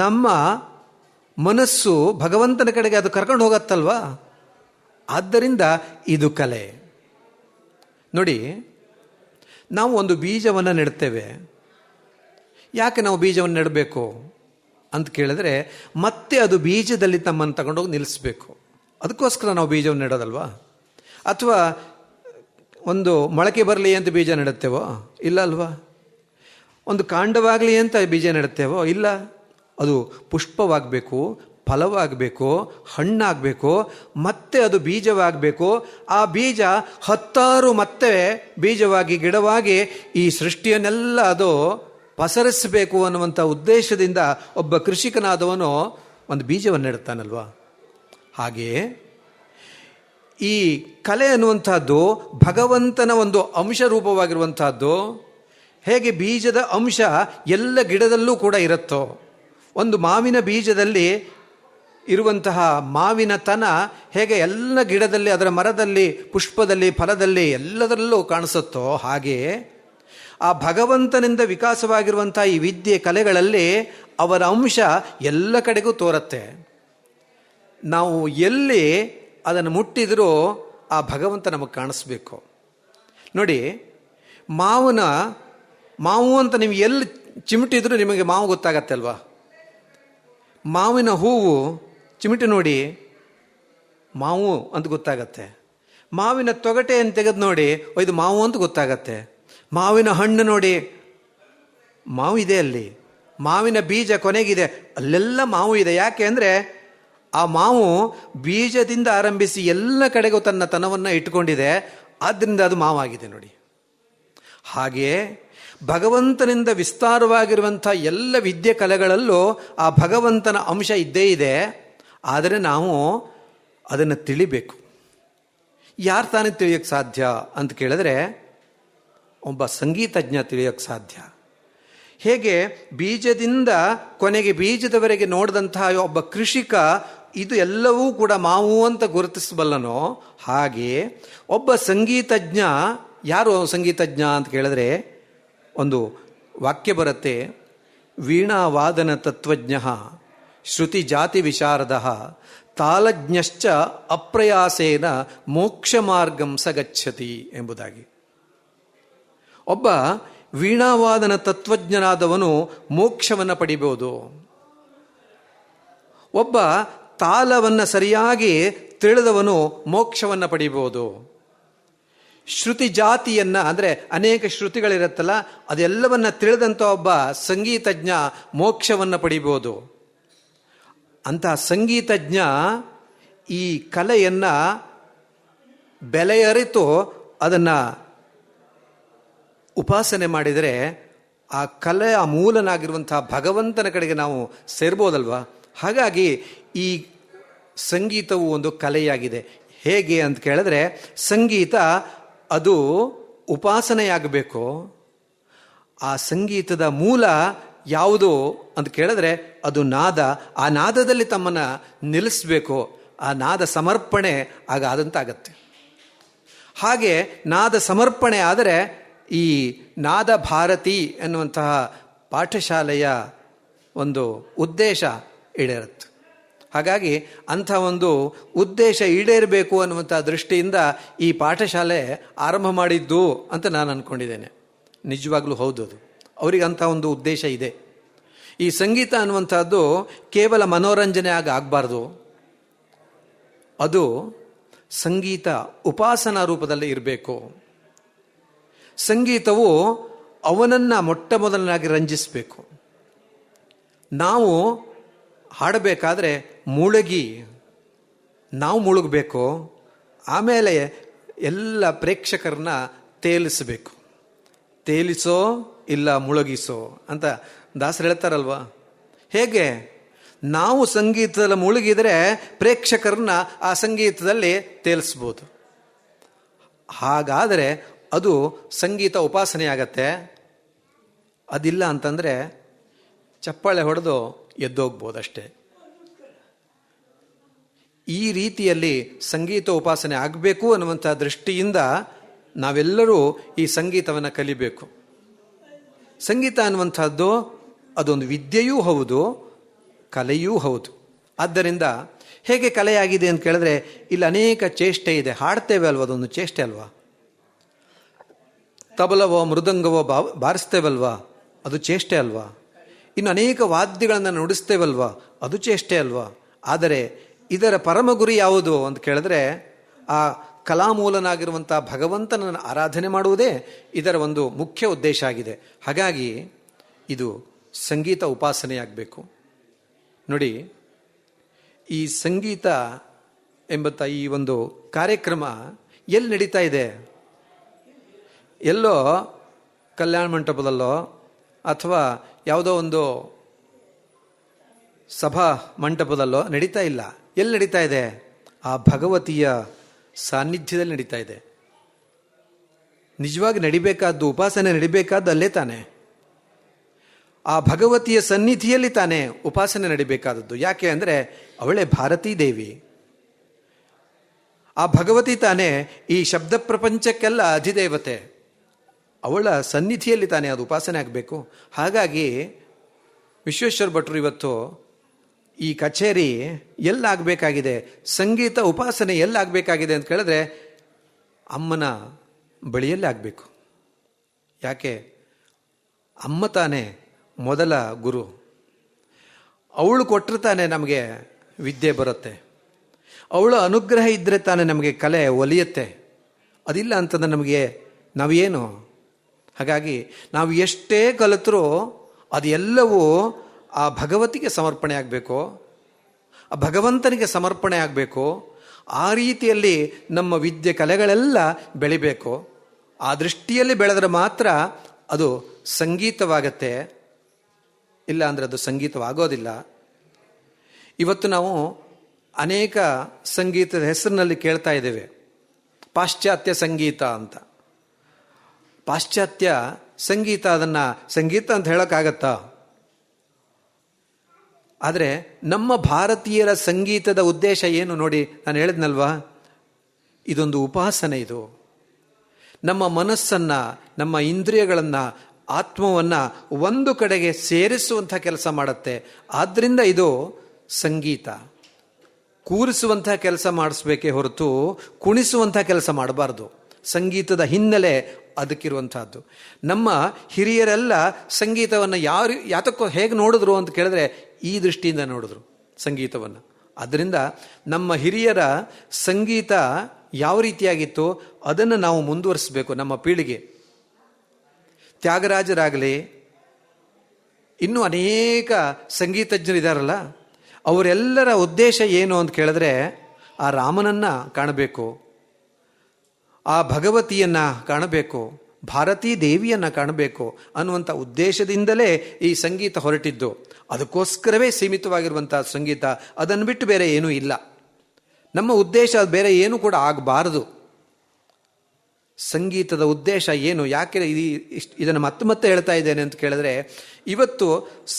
ನಮ್ಮ ಮನಸ್ಸು ಭಗವಂತನ ಕಡೆಗೆ ಅದು ಕರ್ಕೊಂಡು ಹೋಗತ್ತಲ್ವಾ, ಆದ್ದರಿಂದ ಇದು ಕಲೆ. ನೋಡಿ, ನಾವು ಒಂದು ಬೀಜವನ್ನು ನೆಡ್ತೇವೆ. ಯಾಕೆ ನಾವು ಬೀಜವನ್ನು ನೆಡಬೇಕು ಅಂತ ಕೇಳಿದ್ರೆ ಮತ್ತೆ ಅದು ಬೀಜದಲ್ಲಿ ತಮ್ಮನ್ನು ತಗೊಂಡೋಗಿ ನಿಲ್ಲಿಸಬೇಕು. ಅದಕ್ಕೋಸ್ಕರ ನಾವು ಬೀಜವನ್ನು ನೆಡೋದಲ್ವಾ. ಅಥವಾ ಒಂದು ಮೊಳಕೆ ಬರಲಿ ಅಂತ ಬೀಜ ನೆಡುತ್ತೇವೋ? ಇಲ್ಲ ಅಲ್ವಾ. ಒಂದು ಕಾಂಡವಾಗಲಿ ಅಂತ ಬೀಜ ನೆಡುತ್ತೇವೋ? ಇಲ್ಲ. ಅದು ಪುಷ್ಪವಾಗಬೇಕು, ಫಲವಾಗಬೇಕು, ಹಣ್ಣಾಗಬೇಕು, ಮತ್ತೆ ಅದು ಬೀಜವಾಗಬೇಕು. ಆ ಬೀಜ 10 ಮತ್ತೆ ಬೀಜವಾಗಿ ಗಿಡವಾಗಿ ಈ ಸೃಷ್ಟಿಯನ್ನೆಲ್ಲ ಅದು ಪಸರಿಸಬೇಕು ಅನ್ನುವಂಥ ಉದ್ದೇಶದಿಂದ ಒಬ್ಬ ಕೃಷಿಕನಾದವನು ಒಂದು ಬೀಜವನ್ನು ನೆಡ್ತಾನಲ್ವಾ. ಹಾಗೆಯೇ ಈ ಕಲೆ ಅನ್ನುವಂಥದ್ದು ಭಗವಂತನ ಒಂದು ಅಂಶ ರೂಪವಾಗಿರುವಂಥದ್ದು. ಹೇಗೆ ಬೀಜದ ಅಂಶ ಎಲ್ಲ ಗಿಡದಲ್ಲೂ ಕೂಡ ಇರುತ್ತೋ, ಒಂದು ಮಾವಿನ ಬೀಜದಲ್ಲಿ ಇರುವಂತಹ ಮಾವಿನ ತನ ಹೇಗೆ ಎಲ್ಲ ಗಿಡದಲ್ಲಿ, ಅದರ ಮರದಲ್ಲಿ, ಪುಷ್ಪದಲ್ಲಿ, ಫಲದಲ್ಲಿ ಎಲ್ಲದರಲ್ಲೂ ಕಾಣಿಸುತ್ತೋ, ಹಾಗೆಯೇ ಆ ಭಗವಂತನಿಂದ ವಿಕಾಸವಾಗಿರುವಂಥ ಈ ವಿದ್ಯೆ ಕಲೆಗಳಲ್ಲಿ ಅವರ ಅಂಶ ಎಲ್ಲ ಕಡೆಗೂ ತೋರುತ್ತೆ. ನಾವು ಎಲ್ಲಿ ಅದನ್ನು ಮುಟ್ಟಿದರೂ ಆ ಭಗವಂತ ನಮಗೆ ಕಾಣಿಸ್ಬೇಕು. ನೋಡಿ, ಮಾವು ಅಂತ ನೀವು ಎಲ್ಲಿ ಚಿಮಟಿದ್ರು ನಿಮಗೆ ಮಾವು ಗೊತ್ತಾಗತ್ತೆ ಅಲ್ವಾ. ಮಾವಿನ ಹೂವು ಚಿಮಿಟಿ ನೋಡಿ ಮಾವು ಅಂತ ಗೊತ್ತಾಗತ್ತೆ. ಮಾವಿನ ತೊಗಟೆಯನ್ನು ತೆಗೆದು ನೋಡಿ ಇದು ಮಾವು ಅಂತ ಗೊತ್ತಾಗತ್ತೆ. ಮಾವಿನ ಹಣ್ಣು ನೋಡಿ ಮಾವು ಇದೆ ಅಲ್ಲಿ. ಮಾವಿನ ಬೀಜ ಕೊನೆಗಿದೆ, ಅಲ್ಲೆಲ್ಲ ಮಾವು ಇದೆ. ಯಾಕೆ ಅಂದರೆ ಆ ಮಾವು ಬೀಜದಿಂದ ಆರಂಭಿಸಿ ಎಲ್ಲ ಕಡೆಗೂ ತನ್ನ ತನವನ್ನು ಇಟ್ಟುಕೊಂಡಿದೆ, ಆದ್ದರಿಂದ ಅದು ಮಾವಾಗಿದೆ ನೋಡಿ. ಹಾಗೆಯೇ ಭಗವಂತನಿಂದ ವಿಸ್ತಾರವಾಗಿರುವಂಥ ಎಲ್ಲ ವಿದ್ಯೆ ಕಲೆಗಳಲ್ಲೂ ಆ ಭಗವಂತನ ಅಂಶ ಇದ್ದೇ ಇದೆ. ಆದರೆ ನಾವು ಅದನ್ನು ತಿಳಿಬೇಕು. ಯಾರು ತಾನೇ ತಿಳಿಯೋಕ್ಕೆ ಸಾಧ್ಯ ಅಂತ ಕೇಳಿದ್ರೆ ಒಬ್ಬ ಸಂಗೀತಜ್ಞ ತಿಳಿಯೋಕ್ಕೆ ಸಾಧ್ಯ. ಹೇಗೆ ಬೀಜದಿಂದ ಕೊನೆಗೆ ಬೀಜದವರೆಗೆ ನೋಡಿದಂತಹ ಒಬ್ಬ ಕೃಷಿಕ ಇದು ಎಲ್ಲವೂ ಕೂಡ ಮಾವು ಅಂತ ಗುರುತಿಸಬಲ್ಲನೋ, ಹಾಗೆ ಒಬ್ಬ ಸಂಗೀತಜ್ಞ, ಯಾರು ಸಂಗೀತಜ್ಞ ಅಂತ ಕೇಳಿದ್ರೆ ಒಂದು ವಾಕ್ಯ ಬರುತ್ತೆ, ವೀಣಾವಾದನ ತತ್ವಜ್ಞ ಶ್ರುತಿ ಜಾತಿ ವಿಶಾರದ ತಾಲಜ್ಞಶ್ಚ ಅಪ್ರಯಾಸೇನ ಮೋಕ್ಷ ಮಾರ್ಗಂ ಸ ಗಚ್ಚತಿ ಎಂಬುದಾಗಿ. ಒಬ್ಬ ವೀಣಾವಾದನ ತತ್ವಜ್ಞನಾದವನು ಮೋಕ್ಷವನ್ನು ಪಡಿಬಹುದು. ಒಬ್ಬ ತಾಲವನ್ನು ಸರಿಯಾಗಿ ತಿಳಿದವನು ಮೋಕ್ಷವನ್ನು ಪಡಿಬಹುದು. ಶ್ರುತಿ ಜಾತಿಯನ್ನ ಅಂದರೆ ಅನೇಕ ಶ್ರುತಿಗಳಿರುತ್ತಲ್ಲ, ಅದೆಲ್ಲವನ್ನ ತಿಳಿದಂಥ ಒಬ್ಬ ಸಂಗೀತಜ್ಞ ಮೋಕ್ಷವನ್ನು ಪಡಿಬಹುದು. ಅಂತಹ ಸಂಗೀತಜ್ಞ ಈ ಕಲೆಯನ್ನ ಬೆಲೆಯರಿತು ಅದನ್ನು ಉಪಾಸನೆ ಮಾಡಿದರೆ ಆ ಕಲೆಯ ಮೂಲನಾಗಿರುವಂತಹ ಭಗವಂತನ ಕಡೆಗೆ ನಾವು ಸೇರ್ಬೋದಲ್ವಾ. ಹಾಗಾಗಿ ಈ ಸಂಗೀತವು ಒಂದು ಕಲೆಯಾಗಿದೆ. ಹೇಗೆ ಅಂತ ಕೇಳಿದ್ರೆ, ಸಂಗೀತ ಅದು ಉಪಾಸನೆಯಾಗಬೇಕು. ಆ ಸಂಗೀತದ ಮೂಲ ಯಾವುದು ಅಂತ ಕೇಳಿದ್ರೆ ಅದು ನಾದ. ಆ ನಾದದಲ್ಲಿ ತಮ್ಮನ್ನು ನಿಲ್ಲಿಸಬೇಕು. ಆ ನಾದ ಸಮರ್ಪಣೆ ಆಗ ಆದಂತಾಗತ್ತೆ. ಹಾಗೆ ನಾದ ಸಮರ್ಪಣೆ ಆದರೆ ಈ ನಾದ ಭಾರತಿ ಎನ್ನುವಂತಹ ಪಾಠಶಾಲೆಯ ಒಂದು ಉದ್ದೇಶ ಈಡೇರುತ್ತೆ. ಹಾಗಾಗಿ ಅಂಥ ಒಂದು ಉದ್ದೇಶ ಈಡೇರಬೇಕು ಅನ್ನುವಂಥ ದೃಷ್ಟಿಯಿಂದ ಈ ಪಾಠಶಾಲೆ ಆರಂಭ ಮಾಡಿದ್ದು ಅಂತ ನಾನು ಅಂದ್ಕೊಂಡಿದ್ದೇನೆ. ನಿಜವಾಗ್ಲೂ ಹೌದು, ಅದು ಅವರಿಗೆ ಅಂಥ ಒಂದು ಉದ್ದೇಶ ಇದೆ. ಈ ಸಂಗೀತ ಅನ್ನುವಂಥದ್ದು ಕೇವಲ ಮನೋರಂಜನೆ ಆಗಬಾರ್ದು. ಅದು ಸಂಗೀತ ಉಪಾಸನಾ ರೂಪದಲ್ಲಿ ಇರಬೇಕು. ಸಂಗೀತವು ಅವನನ್ನು ಮೊಟ್ಟ ಮೊದಲನಾಗಿ ರಂಜಿಸಬೇಕು. ನಾವು ಹಾಡಬೇಕಾದ್ರೆ ನಾವು ಮುಳುಗಬೇಕು. ಆಮೇಲೆ ಎಲ್ಲ ಪ್ರೇಕ್ಷಕರನ್ನ ತೇಲಿಸಬೇಕು. ತೇಲಿಸೋ ಇಲ್ಲ ಮುಳುಗಿಸೋ ಅಂತ ದಾಸರು ಹೇಳ್ತಾರಲ್ವ. ಹೇಗೆ ನಾವು ಸಂಗೀತದಲ್ಲಿ ಮುಳುಗಿದರೆ ಪ್ರೇಕ್ಷಕರನ್ನ ಆ ಸಂಗೀತದಲ್ಲಿ ತೇಲಿಸ್ಬೋದು. ಹಾಗಾದರೆ ಅದು ಸಂಗೀತ ಉಪಾಸನೆ ಆಗತ್ತೆ. ಅದಿಲ್ಲ ಅಂತಂದರೆ ಚಪ್ಪಾಳೆ ಹೊಡೆದು ಎದ್ದೋಗ್ಬೋದಷ್ಟೇ. ಈ ರೀತಿಯಲ್ಲಿ ಸಂಗೀತ ಉಪಾಸನೆ ಆಗಬೇಕು ಅನ್ನುವಂಥ ದೃಷ್ಟಿಯಿಂದ ನಾವೆಲ್ಲರೂ ಈ ಸಂಗೀತವನ್ನು ಕಲಿಬೇಕು. ಸಂಗೀತ ಅನ್ನುವಂಥದ್ದು ಅದೊಂದು ವಿದ್ಯೆಯೂ ಹೌದು, ಕಲೆಯೂ ಹೌದು. ಆದ್ದರಿಂದ ಹೇಗೆ ಕಲೆಯಾಗಿದೆ ಅಂತ ಕೇಳಿದ್ರೆ, ಇಲ್ಲಿ ಅನೇಕ ಚೇಷ್ಟೆ ಇದೆ. ಹಾಡ್ತೇವೆ ಅಲ್ವ, ಅದೊಂದು ಚೇಷ್ಟೆ ಅಲ್ವಾ. ತಬಲವೋ ಮೃದಂಗವೋ ಬಾರಿಸ್ತೇವಲ್ವಾ, ಅದು ಚೇಷ್ಟೆ ಅಲ್ವಾ. ಇನ್ನು ಅನೇಕ ವಾದ್ಯಗಳನ್ನು ನುಡಿಸ್ತೇವಲ್ವಾ, ಅದು ಚೇಷ್ಟೆ ಅಲ್ವಾ. ಆದರೆ ಇದರ ಪರಮ ಗುರಿ ಯಾವುದು ಅಂತ ಕೇಳಿದ್ರೆ, ಆ ಕಲಾಮೂಲನಾಗಿರುವಂಥ ಭಗವಂತನನ್ನು ಆರಾಧನೆ ಮಾಡುವುದೇ ಇದರ ಒಂದು ಮುಖ್ಯ ಉದ್ದೇಶ ಆಗಿದೆ. ಹಾಗಾಗಿ ಇದು ಸಂಗೀತ ಉಪಾಸನೆಯಾಗಬೇಕು. ನೋಡಿ, ಈ ಸಂಗೀತ ಎಂಬಂಥ ಈ ಒಂದು ಕಾರ್ಯಕ್ರಮ ಎಲ್ಲಿ ನಡೀತಾ ಇದೆ? ಎಲ್ಲೋ ಕಲ್ಯಾಣ ಮಂಟಪದಲ್ಲೋ ಅಥವಾ ಯಾವುದೋ ಒಂದು ಸಭಾ ಮಂಟಪದಲ್ಲೋ ನಡೀತಾ ಇಲ್ಲ. ಎಲ್ಲಿ ನಡೀತಾ ಇದೆ? ಆ ಭಗವತಿಯ ಸಾನ್ನಿಧ್ಯದಲ್ಲಿ ನಡೀತಾ ಇದೆ. ನಿಜವಾಗಿ ನಡಿಬೇಕಾದ್ದು, ಉಪಾಸನೆ ನಡಿಬೇಕಾದ್ದು ಅಲ್ಲೇ ತಾನೆ. ಆ ಭಗವತಿಯ ಸನ್ನಿಧಿಯಲ್ಲಿ ತಾನೇ ಉಪಾಸನೆ ನಡಿಬೇಕಾದದ್ದು. ಯಾಕೆ ಅಂದರೆ ಅವಳೇ ಭಾರತೀ ದೇವಿ. ಆ ಭಗವತಿ ತಾನೇ ಈ ಶಬ್ದ ಪ್ರಪಂಚಕ್ಕೆಲ್ಲ ಅಧಿದೇವತೆ. ಅವಳ ಸನ್ನಿಧಿಯಲ್ಲಿ ತಾನೇ ಅದು ಉಪಾಸನೆ ಆಗಬೇಕು. ಹಾಗಾಗಿ ವಿಶ್ವೇಶ್ವರ ಭಟ್ರು ಇವತ್ತು ಈ ಕಚೇರಿ ಎಲ್ಲಾಗಬೇಕಾಗಿದೆ, ಸಂಗೀತ ಉಪಾಸನೆ ಎಲ್ಲಾಗಬೇಕಾಗಿದೆ ಅಂತ ಕೇಳಿದ್ರೆ ಅಮ್ಮನ ಬಳಿಯಲ್ಲೇ ಆಗಬೇಕು. ಯಾಕೆ? ಅಮ್ಮ ತಾನೇ ಮೊದಲ ಗುರು. ಅವಳು ಕೊಟ್ಟರೆ ತಾನೇ ನಮಗೆ ವಿದ್ಯೆ ಬರುತ್ತೆ. ಅವಳ ಅನುಗ್ರಹ ಇದ್ದರೆ ತಾನೇ ನಮಗೆ ಕಲೆ ಒಲಿಯುತ್ತೆ. ಅದಿಲ್ಲ ಅಂತಂದ್ರೆ ನಮಗೆ ನಾವೇನು? ಹಾಗಾಗಿ ನಾವು ಎಷ್ಟೇ ಕಲಿತರೂ ಅದೆಲ್ಲವೂ ಆ ಭಗವತಿಗೆ ಸಮರ್ಪಣೆ ಆಗಬೇಕು, ಆ ಭಗವಂತನಿಗೆ ಸಮರ್ಪಣೆ ಆಗಬೇಕು. ಆ ರೀತಿಯಲ್ಲಿ ನಮ್ಮ ವಿದ್ಯೆ ಕಲೆಗಳೆಲ್ಲ ಬೆಳಿಬೇಕು. ಆ ದೃಷ್ಟಿಯಲ್ಲಿ ಬೆಳೆದರೆ ಮಾತ್ರ ಅದು ಸಂಗೀತವಾಗತ್ತೆ. ಇಲ್ಲ ಅಂದರೆ ಅದು ಸಂಗೀತವಾಗೋದಿಲ್ಲ. ಇವತ್ತು ನಾವು ಅನೇಕ ಸಂಗೀತದ ಹೆಸರಿನಲ್ಲಿ ಕೇಳ್ತಾ ಇದ್ದೇವೆ, ಪಾಶ್ಚಾತ್ಯ ಸಂಗೀತ ಅಂತ. ಪಾಶ್ಚಾತ್ಯ ಸಂಗೀತ ಅದನ್ನು ಸಂಗೀತ ಅಂತ ಹೇಳೋಕ್ಕಾಗತ್ತಾ? ಆದರೆ ನಮ್ಮ ಭಾರತೀಯರ ಸಂಗೀತದ ಉದ್ದೇಶ ಏನು ನೋಡಿ, ನಾನು ಹೇಳಿದ್ನಲ್ವಾ, ಇದೊಂದು ಉಪಾಸನೆ. ಇದು ನಮ್ಮ ಮನಸ್ಸನ್ನು, ನಮ್ಮ ಇಂದ್ರಿಯಗಳನ್ನು, ಆತ್ಮವನ್ನು ಒಂದು ಕಡೆಗೆ ಸೇರಿಸುವಂಥ ಕೆಲಸ ಮಾಡುತ್ತೆ. ಆದ್ದರಿಂದ ಇದು ಸಂಗೀತ. ಕೂರಿಸುವಂಥ ಕೆಲಸ ಮಾಡಿಸ್ಬೇಕೇ ಹೊರತು ಕುಣಿಸುವಂಥ ಕೆಲಸ ಮಾಡಬಾರ್ದು. ಸಂಗೀತದ ಹಿನ್ನೆಲೆ ಅದಕ್ಕಿರುವಂತಹದ್ದು. ನಮ್ಮ ಹಿರಿಯರೆಲ್ಲ ಸಂಗೀತವನ್ನು ಯಾತಕ್ಕೋ ಹೇಗೆ ನೋಡಿದ್ರು ಅಂತ ಕೇಳಿದ್ರೆ ಈ ದೃಷ್ಟಿಯಿಂದ ನೋಡಿದ್ರು ಸಂಗೀತವನ್ನು. ಆದ್ದರಿಂದ ನಮ್ಮ ಹಿರಿಯರ ಸಂಗೀತ ಯಾವ ರೀತಿಯಾಗಿತ್ತು ಅದನ್ನು ನಾವು ಮುಂದುವರಿಸಬೇಕು. ನಮ್ಮ ಪೀಳಿಗೆ, ತ್ಯಾಗರಾಜರಾಗಲಿ, ಇನ್ನೂ ಅನೇಕ ಸಂಗೀತಜ್ಞರಿದ್ದಾರಲ್ಲ, ಅವರೆಲ್ಲರ ಉದ್ದೇಶ ಏನು ಅಂತ ಕೇಳಿದ್ರೆ ಆ ರಾಮನನ್ನು ಕಾಣಬೇಕು, ಆ ಭಗವತಿಯನ್ನು ಕಾಣಬೇಕು, ಭಾರತೀ ದೇವಿಯನ್ನು ಕಾಣಬೇಕು ಅನ್ನುವಂಥ ಉದ್ದೇಶದಿಂದಲೇ ಈ ಸಂಗೀತ ಹೊರಟಿದ್ದು. ಅದಕ್ಕೋಸ್ಕರವೇ ಸೀಮಿತವಾಗಿರುವಂಥ ಸಂಗೀತ, ಅದನ್ನು ಬಿಟ್ಟು ಬೇರೆ ಏನೂ ಇಲ್ಲ. ನಮ್ಮ ಉದ್ದೇಶ ಬೇರೆ ಏನೂ ಕೂಡ ಆಗಬಾರದು. ಸಂಗೀತದ ಉದ್ದೇಶ ಏನು, ಯಾಕೆ ಇದನ್ನು ಮತ್ತೆ ಮತ್ತೆ ಹೇಳ್ತಾ ಇದ್ದೇನೆ ಅಂತ ಕೇಳಿದ್ರೆ, ಇವತ್ತು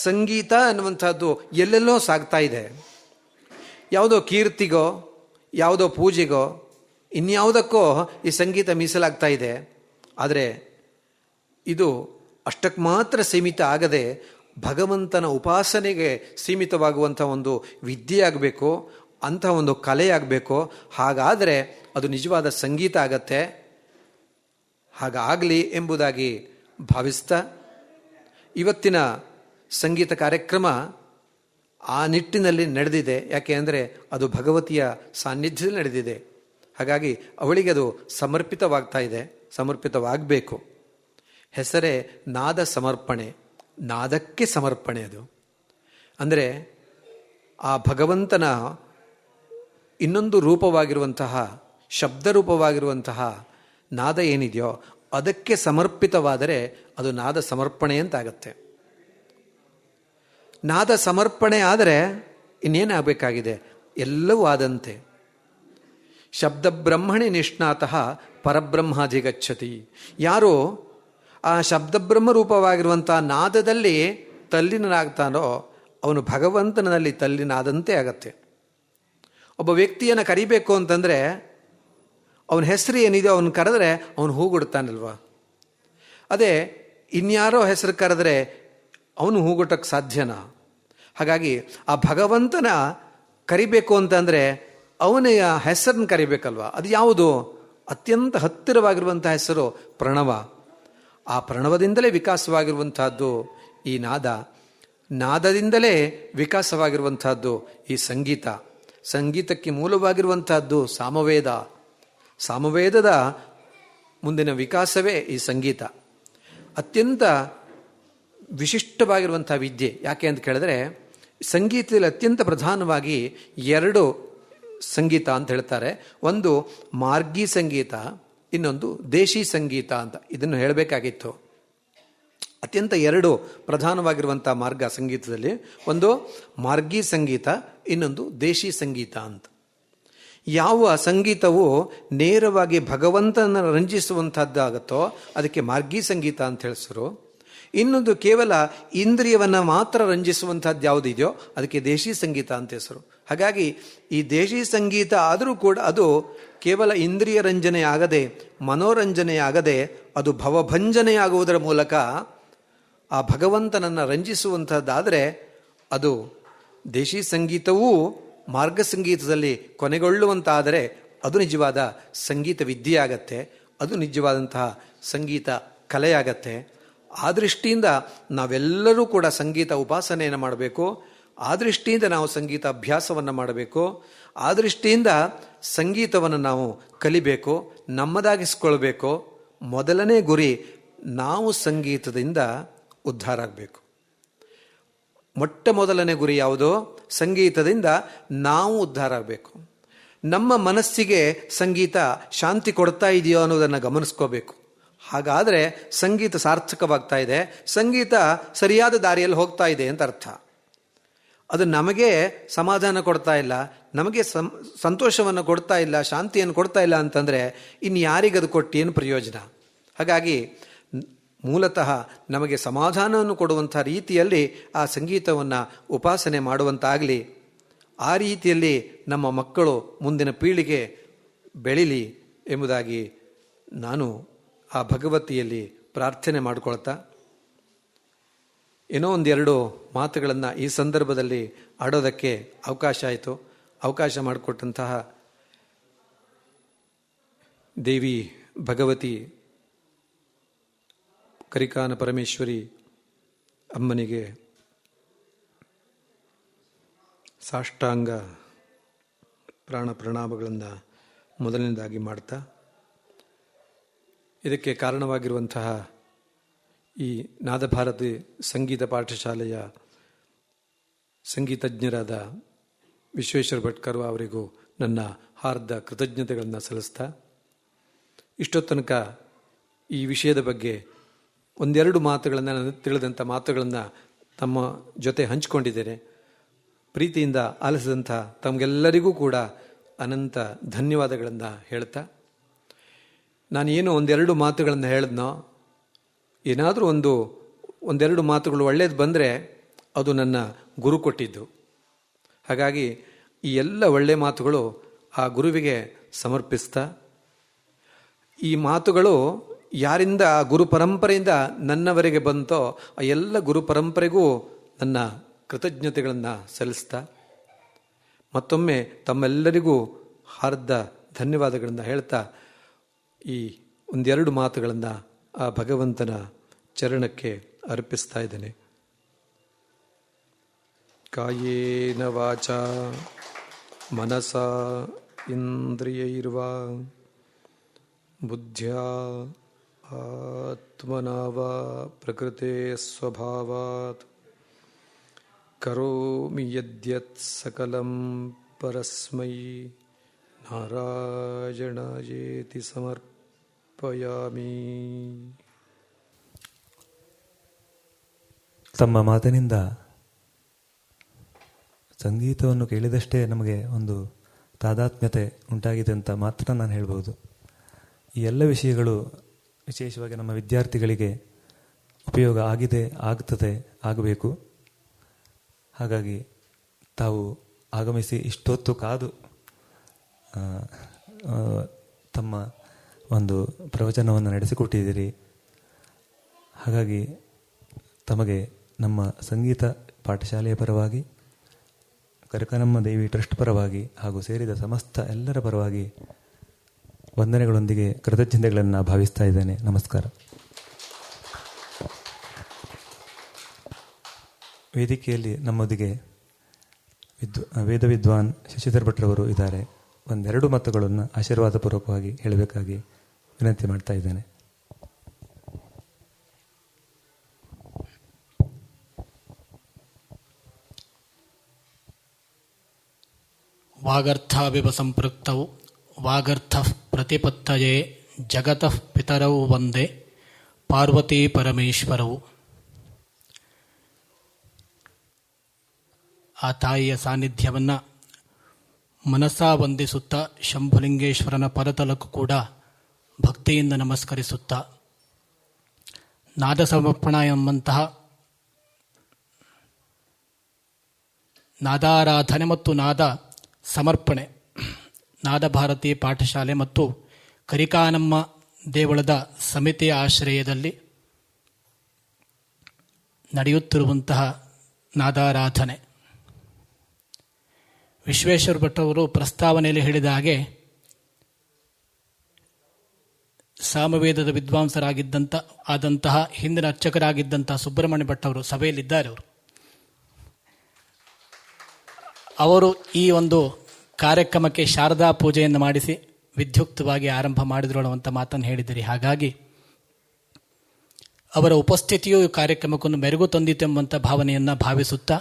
ಸಂಗೀತ ಅನ್ನುವಂಥದ್ದು ಎಲ್ಲೆಲ್ಲೋ ಸಾಗ್ತಾ ಇದೆ. ಯಾವುದೋ ಕೀರ್ತಿಗೋ, ಯಾವುದೋ ಪೂಜೆಗೋ, ಇನ್ಯಾವುದಕ್ಕೋ ಈ ಸಂಗೀತ ಮೀಸಲಾಗ್ತಾ ಇದೆ. ಆದರೆ ಇದು ಅಷ್ಟಕ್ಕೆ ಮಾತ್ರ ಸೀಮಿತ ಆಗದೆ ಭಗವಂತನ ಉಪಾಸನೆಗೆ ಸೀಮಿತವಾಗುವಂಥ ಒಂದು ವಿದ್ಯೆ ಆಗಬೇಕು, ಅಂಥ ಒಂದು ಕಲೆ ಆಗಬೇಕು. ಹಾಗಾದರೆ ಅದು ನಿಜವಾದ ಸಂಗೀತ ಆಗತ್ತೆ. ಹಾಗಾಗಲಿ ಎಂಬುದಾಗಿ ಭಾವಿಸ್ತಾ ಇವತ್ತಿನ ಸಂಗೀತ ಕಾರ್ಯಕ್ರಮ ಆ ನಿಟ್ಟಿನಲ್ಲಿ ನಡೆದಿದೆ. ಯಾಕೆ ಅಂದರೆ ಅದು ಭಗವತಿಯ ಸಾನ್ನಿಧ್ಯದಲ್ಲಿ ನಡೆದಿದೆ. ಹಾಗಾಗಿ ಅವಳಿಗೆ ಅದು ಸಮರ್ಪಿತವಾಗ್ತಾ ಇದೆ, ಸಮರ್ಪಿತವಾಗಬೇಕು. ಹೆಸರೇ ನಾದ ಸಮರ್ಪಣೆ, ನಾದಕ್ಕೆ ಸಮರ್ಪಣೆ. ಅದು ಅಂದರೆ ಆ ಭಗವಂತನ ಇನ್ನೊಂದು ರೂಪವಾಗಿರುವಂತಹ, ಶಬ್ದರೂಪವಾಗಿರುವಂತಹ ನಾದ ಏನಿದೆಯೋ ಅದಕ್ಕೆ ಸಮರ್ಪಿತವಾದರೆ ಅದು ನಾದ ಸಮರ್ಪಣೆ ಅಂತಾಗತ್ತೆ. ನಾದ ಸಮರ್ಪಣೆ ಆದರೆ ಇನ್ನೇನಾಗಬೇಕಾಗಿದೆ? ಎಲ್ಲವೂ ಆದಂತೆ. ಶಬ್ದ ಬ್ರಹ್ಮಣಿ ನಿಷ್ಣಾತಃ ಪರಬ್ರಹ್ಮಾಧಿಗಚ್ಚತಿ. ಯಾರು ಆ ಶಬ್ದಬ್ರಹ್ಮ ರೂಪವಾಗಿರುವಂಥ ನಾದದಲ್ಲಿ ತಲ್ಲೀನನಾಗ್ತಾನೋ ಅವನು ಭಗವಂತನಲ್ಲಿ ತಲ್ಲೀನಾದಂತೆ ಆಗತ್ತೆ. ಒಬ್ಬ ವ್ಯಕ್ತಿಯನ್ನು ಕರಿಬೇಕು ಅಂತಂದರೆ ಅವನ ಹೆಸರು ಏನಿದೆಯೋ ಅವನು ಕರೆದ್ರೆ ಅವನು ಹೂಗುಡ್ತಾನಲ್ವ. ಅದೇ ಇನ್ಯಾರೋ ಹೆಸರು ಕರೆದ್ರೆ ಅವನು ಹೂಗುಟ್ಟಕ್ಕೆ ಸಾಧ್ಯನಾ? ಹಾಗಾಗಿ ಆ ಭಗವಂತನ ಕರಿಬೇಕು ಅಂತಂದರೆ ಅವನ ಹೆಸರನ್ನು ಕರಿಬೇಕಲ್ವ. ಅದು ಯಾವುದು? ಅತ್ಯಂತ ಹತ್ತಿರವಾಗಿರುವಂಥ ಹೆಸರು ಪ್ರಣವ. ಆ ಪ್ರಣವದಿಂದಲೇ ವಿಕಾಸವಾಗಿರುವಂತಹದ್ದು ಈ ನಾದ, ನಾದದಿಂದಲೇ ವಿಕಾಸವಾಗಿರುವಂತಹದ್ದು ಈ ಸಂಗೀತ. ಸಂಗೀತಕ್ಕೆ ಮೂಲವಾಗಿರುವಂತಹದ್ದು ಸಾಮವೇದ, ಸಾಮವೇದದ ಮುಂದಿನ ವಿಕಾಸವೇ ಈ ಸಂಗೀತ. ಅತ್ಯಂತ ವಿಶಿಷ್ಟವಾಗಿರುವಂಥ ವಿದ್ಯೆ. ಯಾಕೆ ಅಂತ ಕೇಳಿದ್ರೆ ಸಂಗೀತದಲ್ಲಿ ಅತ್ಯಂತ ಪ್ರಧಾನವಾಗಿ ಎರಡು ಸಂಗೀತ ಅಂತ ಹೇಳ್ತಾರೆ. ಒಂದು ಮಾರ್ಗಿ ಸಂಗೀತ, ಇನ್ನೊಂದು ದೇಶಿ ಸಂಗೀತ ಅಂತ. ಇದನ್ನು ಹೇಳಬೇಕಾಗಿತ್ತು. ಅತ್ಯಂತ ಎರಡು ಪ್ರಧಾನವಾಗಿರುವಂಥ ಮಾರ್ಗ ಸಂಗೀತದಲ್ಲಿ. ಒಂದು ಮಾರ್ಗಿ ಸಂಗೀತ, ಇನ್ನೊಂದು ದೇಶಿ ಸಂಗೀತ ಅಂತ. ಯಾವ ಸಂಗೀತವು ನೇರವಾಗಿ ಭಗವಂತನ ರಂಜಿಸುವಂಥದ್ದಾಗತ್ತೋ ಅದಕ್ಕೆ ಮಾರ್ಗಿ ಸಂಗೀತ ಅಂತ ಹೇಳಿಸರು. ಇನ್ನೊಂದು ಕೇವಲ ಇಂದ್ರಿಯವನ್ನು ಮಾತ್ರ ರಂಜಿಸುವಂಥದ್ದು ಯಾವುದಿದೆಯೋ ಅದಕ್ಕೆ ದೇಶಿ ಸಂಗೀತ ಅಂತ ಹೆಸರು. ಹಾಗಾಗಿ ಈ ದೇಶಿ ಸಂಗೀತ ಆದರೂ ಕೂಡ ಅದು ಕೇವಲ ಇಂದ್ರಿಯ ರಂಜನೆಯಾಗದೆ, ಮನೋರಂಜನೆಯಾಗದೆ, ಅದು ಭವಭಂಜನೆಯಾಗುವುದರ ಮೂಲಕ ಆ ಭಗವಂತನನ್ನು ರಂಜಿಸುವಂಥದ್ದಾದರೆ ಅದು ದೇಶಿ ಸಂಗೀತವೂ ಮಾರ್ಗ ಸಂಗೀತದಲ್ಲಿ ಕೊನೆಗೊಳ್ಳುವಂತಾದರೆ ಅದು ನಿಜವಾದ ಸಂಗೀತ ವಿದ್ಯೆ ಆಗತ್ತೆ, ಅದು ನಿಜವಾದಂತಹ ಸಂಗೀತ ಕಲೆಯಾಗತ್ತೆ. ಆ ದೃಷ್ಟಿಯಿಂದ ನಾವೆಲ್ಲರೂ ಕೂಡ ಸಂಗೀತ ಉಪಾಸನೆಯನ್ನು ಮಾಡಬೇಕು. ಆ ದೃಷ್ಟಿಯಿಂದ ನಾವು ಸಂಗೀತ ಅಭ್ಯಾಸವನ್ನು ಮಾಡಬೇಕು. ಆ ದೃಷ್ಟಿಯಿಂದ ಸಂಗೀತವನ್ನು ನಾವು ಕಲಿಬೇಕು, ನಮ್ಮದಾಗಿಸ್ಕೊಳ್ಬೇಕು. ಮೊದಲನೇ ಗುರಿ ನಾವು ಸಂಗೀತದಿಂದ ಉದ್ಧಾರ ಆಗಬೇಕು. ಮೊಟ್ಟ ಮೊದಲನೇ ಗುರಿ ಯಾವುದು? ಸಂಗೀತದಿಂದ ನಾವು ಉದ್ಧಾರ ಆಗಬೇಕು. ನಮ್ಮ ಮನಸ್ಸಿಗೆ ಸಂಗೀತ ಶಾಂತಿ ಕೊಡ್ತಾ ಇದೆಯೋ ಅನ್ನೋದನ್ನು ಗಮನಿಸ್ಕೋಬೇಕು. ಹಾಗಾದರೆ ಸಂಗೀತ ಸಾರ್ಥಕವಾಗ್ತಾ ಇದೆ, ಸಂಗೀತ ಸರಿಯಾದ ದಾರಿಯಲ್ಲಿ ಹೋಗ್ತಾ ಇದೆ ಅಂತ ಅರ್ಥ. ಅದು ನಮಗೆ ಸಮಾಧಾನ ಕೊಡ್ತಾ ಇಲ್ಲ, ನಮಗೆ ಸಂತೋಷವನ್ನು ಕೊಡ್ತಾ ಇಲ್ಲ, ಶಾಂತಿಯನ್ನು ಕೊಡ್ತಾ ಇಲ್ಲ ಅಂತಂದರೆ ಇನ್ನು ಯಾರಿಗದು ಕೊಟ್ಟು ಏನು ಪ್ರಯೋಜನ? ಹಾಗಾಗಿ ಮೂಲತಃ ನಮಗೆ ಸಮಾಧಾನವನ್ನು ಕೊಡುವಂಥ ರೀತಿಯಲ್ಲಿ ಆ ಸಂಗೀತವನ್ನು ಉಪಾಸನೆ ಮಾಡುವಂತಾಗಲಿ. ಆ ರೀತಿಯಲ್ಲಿ ನಮ್ಮ ಮಕ್ಕಳು ಮುಂದಿನ ಪೀಳಿಗೆ ಬೆಳೀಲಿ ಎಂಬುದಾಗಿ ನಾನು ಆ ಭಗವತಿಯಲ್ಲಿ ಪ್ರಾರ್ಥನೆ ಮಾಡಿಕೊಳ್ತಾ, ಏನೋ ಒಂದೆರಡು ಮಾತುಗಳನ್ನು ಈ ಸಂದರ್ಭದಲ್ಲಿ ಆಡೋದಕ್ಕೆ ಅವಕಾಶ ಆಯಿತು. ಅವಕಾಶ ಮಾಡಿಕೊಟ್ಟಂತಹ ದೇವಿ ಭಗವತಿ ಕರಿಕಾನ ಪರಮೇಶ್ವರಿ ಅಮ್ಮನಿಗೆ ಸಾಷ್ಟಾಂಗ ಪ್ರಾಣ ಪ್ರಣಾಮಗಳನ್ನು ಮೊದಲನೇದಾಗಿ ಮಾಡ್ತಾ, ಇದಕ್ಕೆ ಕಾರಣವಾಗಿರುವಂತಹ ಈ ನಾದಭಾರತಿ ಸಂಗೀತ ಪಾಠಶಾಲೆಯ ಸಂಗೀತಜ್ಞರಾದ ವಿಶ್ವೇಶ್ವರ ಭಟ್ಕರ್ ಅವರಿಗೂ ನನ್ನ ಹಾರ್ದ ಕೃತಜ್ಞತೆಗಳನ್ನು ಸಲ್ಲಿಸ್ತಾ, ಇಷ್ಟೊತ್ತನಕ ಈ ವಿಷಯದ ಬಗ್ಗೆ ಒಂದೆರಡು ಮಾತುಗಳನ್ನು, ನನಗೆ ತಿಳಿದಂಥ ಮಾತುಗಳನ್ನು ತಮ್ಮ ಜೊತೆ ಹಂಚಿಕೊಂಡಿದ್ದೇನೆ. ಪ್ರೀತಿಯಿಂದ ಆಲಿಸಿದಂಥ ತಮಗೆಲ್ಲರಿಗೂ ಕೂಡ ಅನಂತ ಧನ್ಯವಾದಗಳನ್ನು ಹೇಳ್ತಾ, ನಾನೇನು ಒಂದೆರಡು ಮಾತುಗಳನ್ನು ಹೇಳಿದ್ನೋ, ಏನಾದರೂ ಒಂದೆರಡು ಮಾತುಗಳು ಒಳ್ಳೆಯದು ಬಂದರೆ ಅದು ನನ್ನ ಗುರು ಕೊಟ್ಟಿದ್ದು. ಹಾಗಾಗಿ ಈ ಎಲ್ಲ ಒಳ್ಳೆಯ ಮಾತುಗಳು ಆ ಗುರುವಿಗೆ ಸಮರ್ಪಿಸ್ತಾ, ಈ ಮಾತುಗಳು ಯಾರಿಂದ ಆ ಗುರು ಪರಂಪರೆಯಿಂದ ನನ್ನವರೆಗೆ ಬಂತೋ ಆ ಎಲ್ಲ ಗುರು ಪರಂಪರೆಗೂ ನನ್ನ ಕೃತಜ್ಞತೆಗಳನ್ನು ಸಲ್ಲಿಸ್ತಾ, ಮತ್ತೊಮ್ಮೆ ತಮ್ಮೆಲ್ಲರಿಗೂ ಹಾರ್ದ ಧನ್ಯವಾದಗಳನ್ನು ಹೇಳ್ತಾ, ಈ ಒಂದೆರಡು ಮಾತುಗಳನ್ನು ಆ ಭಗವಂತನ ಚರಣಕ್ಕೆ ಅರ್ಪಿಸ್ತಾ ಇದ್ದೇನೆ. ಕಾಯೇನ ವಾಚಾ ಮನಸಾ ಇಂದ್ರಿಯೈರ್ವಾ ಬುದ್ಧ್ಯಾ ಆತ್ಮನಾ ವಾ ಪ್ರಕೃತೆ ಸ್ವಭಾವಾತ್ ಕರೋಮಿ ಯದ್ಯತ್ ಸಕಲಂ ಪರಸ್ಮೈ ನಾರಾಯಣಾಯೇತಿ ಸಮರ್ಪಯಾಮಿ. ತಮ್ಮ ಮಾತಿನಿಂದ ಸಂಗೀತವನ್ನು ಕೇಳಿದಷ್ಟೇ ನಮಗೆ ಒಂದು ತಾದಾತ್ಮ್ಯತೆ ಉಂಟಾಗಿದೆ ಅಂತ ಮಾತ್ರ ನಾನು ಹೇಳ್ಬೋದು. ಈ ಎಲ್ಲ ವಿಷಯಗಳು ವಿಶೇಷವಾಗಿ ನಮ್ಮ ವಿದ್ಯಾರ್ಥಿಗಳಿಗೆ ಉಪಯೋಗ ಆಗಿದೆ, ಆಗ್ತದೆ, ಆಗಬೇಕು. ಹಾಗಾಗಿ ತಾವು ಆಗಮಿಸಿ ಇಷ್ಟೊತ್ತು ಕಾದು ತಮ್ಮ ಒಂದು ಪ್ರವಚನವನ್ನು ನಡೆಸಿಕೊಟ್ಟಿದ್ದೀರಿ. ಹಾಗಾಗಿ ತಮಗೆ ನಮ್ಮ ಸಂಗೀತ ಪಾಠಶಾಲೆಯ ಪರವಾಗಿ, ಕರಿಕಾನಮ್ಮ ದೇವಿ ಟ್ರಸ್ಟ್ ಪರವಾಗಿ ಹಾಗೂ ಸೇರಿದ ಸಮಸ್ತ ಎಲ್ಲರ ಪರವಾಗಿ ವಂದನೆಗಳೊಂದಿಗೆ ಕೃತಜ್ಞತೆಗಳನ್ನು ಭಾವಿಸ್ತಾ ಇದ್ದೇನೆ. ನಮಸ್ಕಾರ. ವೇದಿಕೆಯಲ್ಲಿ ನಮ್ಮೊಂದಿಗೆ ವೇದ ವಿದ್ವಾನ್ ಶಶಿಧರ್ ಭಟ್ರವರು ಇದ್ದಾರೆ. ಒಂದೆರಡು ಮಾತುಗಳನ್ನು ಆಶೀರ್ವಾದಪೂರ್ವಕವಾಗಿ ಹೇಳಬೇಕಾಗಿ ವಿನಂತಿ ಮಾಡ್ತಾ ಇದ್ದೇನೆ. ವಾಗರ್ಥಾವಿವ ಸಂಪೃಕ್ತೌ ವಾಗರ್ಥಃ ಪ್ರತಿಪತ್ತಯೇ ಜಗತಃ ಪಿತರೌ ವಂದೇ ಪಾರ್ವತೀ ಪರಮೇಶ್ವರವು. ಆ ತಾಯಿಯ ಸಾನ್ನಿಧ್ಯವನ್ನು ಮನಸ್ಸಾ ವಂದಿಸುತ್ತಾ, ಶಂಭುಲಿಂಗೇಶ್ವರನ ಪದತಲಕ್ಕೂ ಕೂಡ ಭಕ್ತಿಯಿಂದ ನಮಸ್ಕರಿಸುತ್ತಾ, ನಾದ ಸಮರ್ಪಣ ಎಂಬಂತಹ ನಾದಾರಾಧನೆ ಮತ್ತು ನಾದ ಸಮರ್ಪಣೆ ನಾದಭಾರತಿ ಪಾಠಶಾಲೆ ಮತ್ತು ಕರಿಕಾನಮ್ಮ ದೇವಳದ ಸಮಿತಿಯ ಆಶ್ರಯದಲ್ಲಿ ನಡೆಯುತ್ತಿರುವಂತಹ ನಾದಾರಾಧನೆ. ವಿಶ್ವೇಶ್ವರ ಭಟ್ಟವರು ಪ್ರಸ್ತಾವನೆಯಲ್ಲಿ ಹೇಳಿದ ಹಾಗೆ ಸಾಮವೇದದ ಆದಂತಹ ಹಿಂದಿನ ಅರ್ಚಕರಾಗಿದ್ದಂತಹ ಸುಬ್ರಹ್ಮಣ್ಯ ಭಟ್ಟವರು ಸಭೆಯಲ್ಲಿದ್ದಾರೆ. ಅವರು ಈ ಒಂದು ಕಾರ್ಯಕ್ರಮಕ್ಕೆ ಶಾರದಾ ಪೂಜೆಯನ್ನು ಮಾಡಿಸಿ ವಿದ್ಯುಕ್ತವಾಗಿ ಆರಂಭ ಮಾಡಿದ್ರು ಅನ್ನುವಂಥ ಮಾತನ್ನು ಹೇಳಿದ್ದೀರಿ. ಹಾಗಾಗಿ ಅವರ ಉಪಸ್ಥಿತಿಯು ಈ ಕಾರ್ಯಕ್ರಮಕ್ಕೊಂದು ಮೆರುಗು ತಂದಿತೆಂಬಂಥ ಭಾವನೆಯನ್ನು ಭಾವಿಸುತ್ತಾ,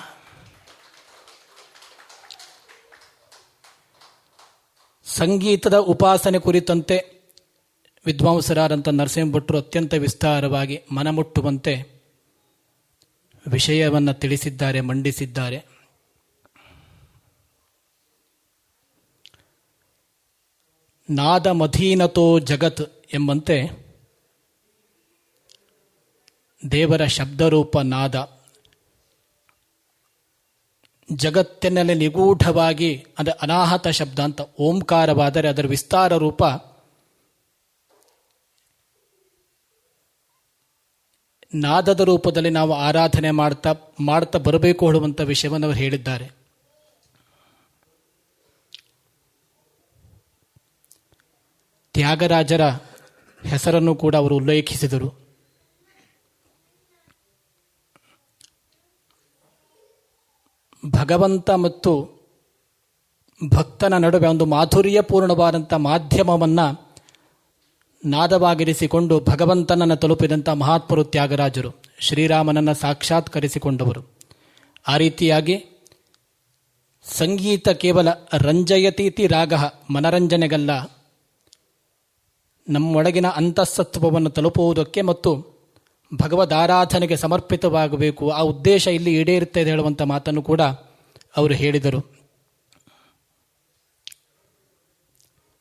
ಸಂಗೀತದ ಉಪಾಸನೆ ಕುರಿತಂತೆ ವಿದ್ವಾಂಸರಾದಂಥ ನರಸಿಂಹ ಭಟ್ರು ಅತ್ಯಂತ ವಿಸ್ತಾರವಾಗಿ ಮನಮುಟ್ಟುವಂತೆ ವಿಷಯವನ್ನು ತಿಳಿಸಿದ್ದಾರೆ, ಮಂಡಿಸಿದ್ದಾರೆ. ನಾದ ಮಧೀನತೋ ಜಗತ್ ಎಂಬಂತೆ ದೇವರ ಶಬ್ದರೂಪ ನಾದ ಜಗತ್ತಿನಲ್ಲಿ ನಿಗೂಢವಾಗಿ ಅಂದರೆ ಅನಾಹತ ಶಬ್ದ ಅಂತ ಓಂಕಾರವಾದರೆ ಅದರ ವಿಸ್ತಾರ ರೂಪ ನಾದದ ರೂಪದಲ್ಲಿ ನಾವು ಆರಾಧನೆ ಮಾಡ್ತಾ ಬರಬೇಕು ಹೇಳುವಂಥ ವಿಷಯವನ್ನು ಅವರು ಹೇಳಿದ್ದಾರೆ. ತ್ಯಾಗರಾಜರ ಹೆಸರನ್ನು ಕೂಡ ಅವರು ಉಲ್ಲೇಖಿಸಿದರು. ಭಗವಂತ ಮತ್ತು ಭಕ್ತನ ನಡುವೆ ಒಂದು ಮಾಧುರ್ಯಪೂರ್ಣವಾದಂಥ ಮಾಧ್ಯಮವನ್ನು ನಾದವಾಗಿರಿಸಿಕೊಂಡು ಭಗವಂತನನ್ನು ತಲುಪಿದಂಥ ಮಹಾತ್ಮರು ತ್ಯಾಗರಾಜರು, ಶ್ರೀರಾಮನನ್ನು ಸಾಕ್ಷಾತ್ಕರಿಸಿಕೊಂಡವರು. ಆ ರೀತಿಯಾಗಿ ಸಂಗೀತ ಕೇವಲ ರಂಜಯತೀತಿ ರಾಗ, ಮನರಂಜನೆಗಲ್ಲ, ನಮ್ಮೊಳಗಿನ ಅಂತಃಸತ್ವವನ್ನು ತಲುಪುವುದಕ್ಕೆ ಮತ್ತು ಭಗವದಾರಾಧನೆಗೆ ಸಮರ್ಪಿತವಾಗಬೇಕು. ಆ ಉದ್ದೇಶ ಇಲ್ಲಿ ಈಡೇರುತ್ತೆ ಹೇಳುವಂಥ ಮಾತನ್ನು ಕೂಡ ಅವರು ಹೇಳಿದರು.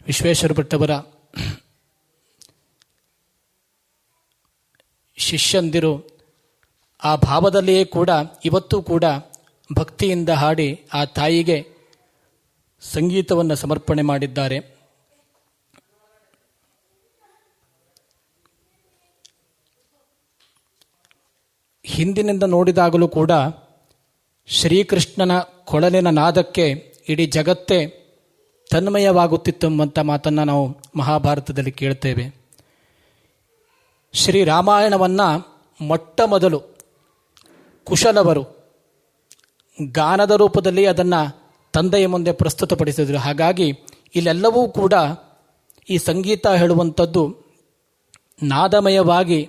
ವಿಶ್ವೇಶ್ವರ ಭಟ್ಟವರ ಶಿಷ್ಯಂದಿರು ಆ ಭಾವದಲ್ಲಿಯೇ ಕೂಡ ಇವತ್ತೂ ಕೂಡ ಭಕ್ತಿಯಿಂದ ಹಾಡಿ ಆ ತಾಯಿಗೆ ಸಂಗೀತವನ್ನು ಸಮರ್ಪಣೆ ಮಾಡಿದ್ದಾರೆ. ಹಿಂದಿನಿಂದ ನೋಡಿದಾಗಲೂ ಕೂಡ ಶ್ರೀಕೃಷ್ಣನ ಕೊಳಲಿನ ನಾದಕ್ಕೆ ಇಡೀ ಜಗತ್ತೇ ತನ್ಮಯವಾಗುತ್ತಿತ್ತು ಎಂಬಂಥ ಮಾತನ್ನು ನಾವು ಮಹಾಭಾರತದಲ್ಲಿ ಕೇಳ್ತೇವೆ. ಶ್ರೀರಾಮಾಯಣವನ್ನು ಮೊಟ್ಟ ಮೊದಲು ಕುಶಲವರು ಗಾನದ ರೂಪದಲ್ಲಿ ಅದನ್ನು ತಂದೆಯ ಮುಂದೆ ಪ್ರಸ್ತುತಪಡಿಸಿದರು. ಹಾಗಾಗಿ ಇಲ್ಲೆಲ್ಲವೂ ಕೂಡ ಈ ಸಂಗೀತ ಹೇಳುವಂಥದ್ದು ನಾದಮಯವಾಗಿ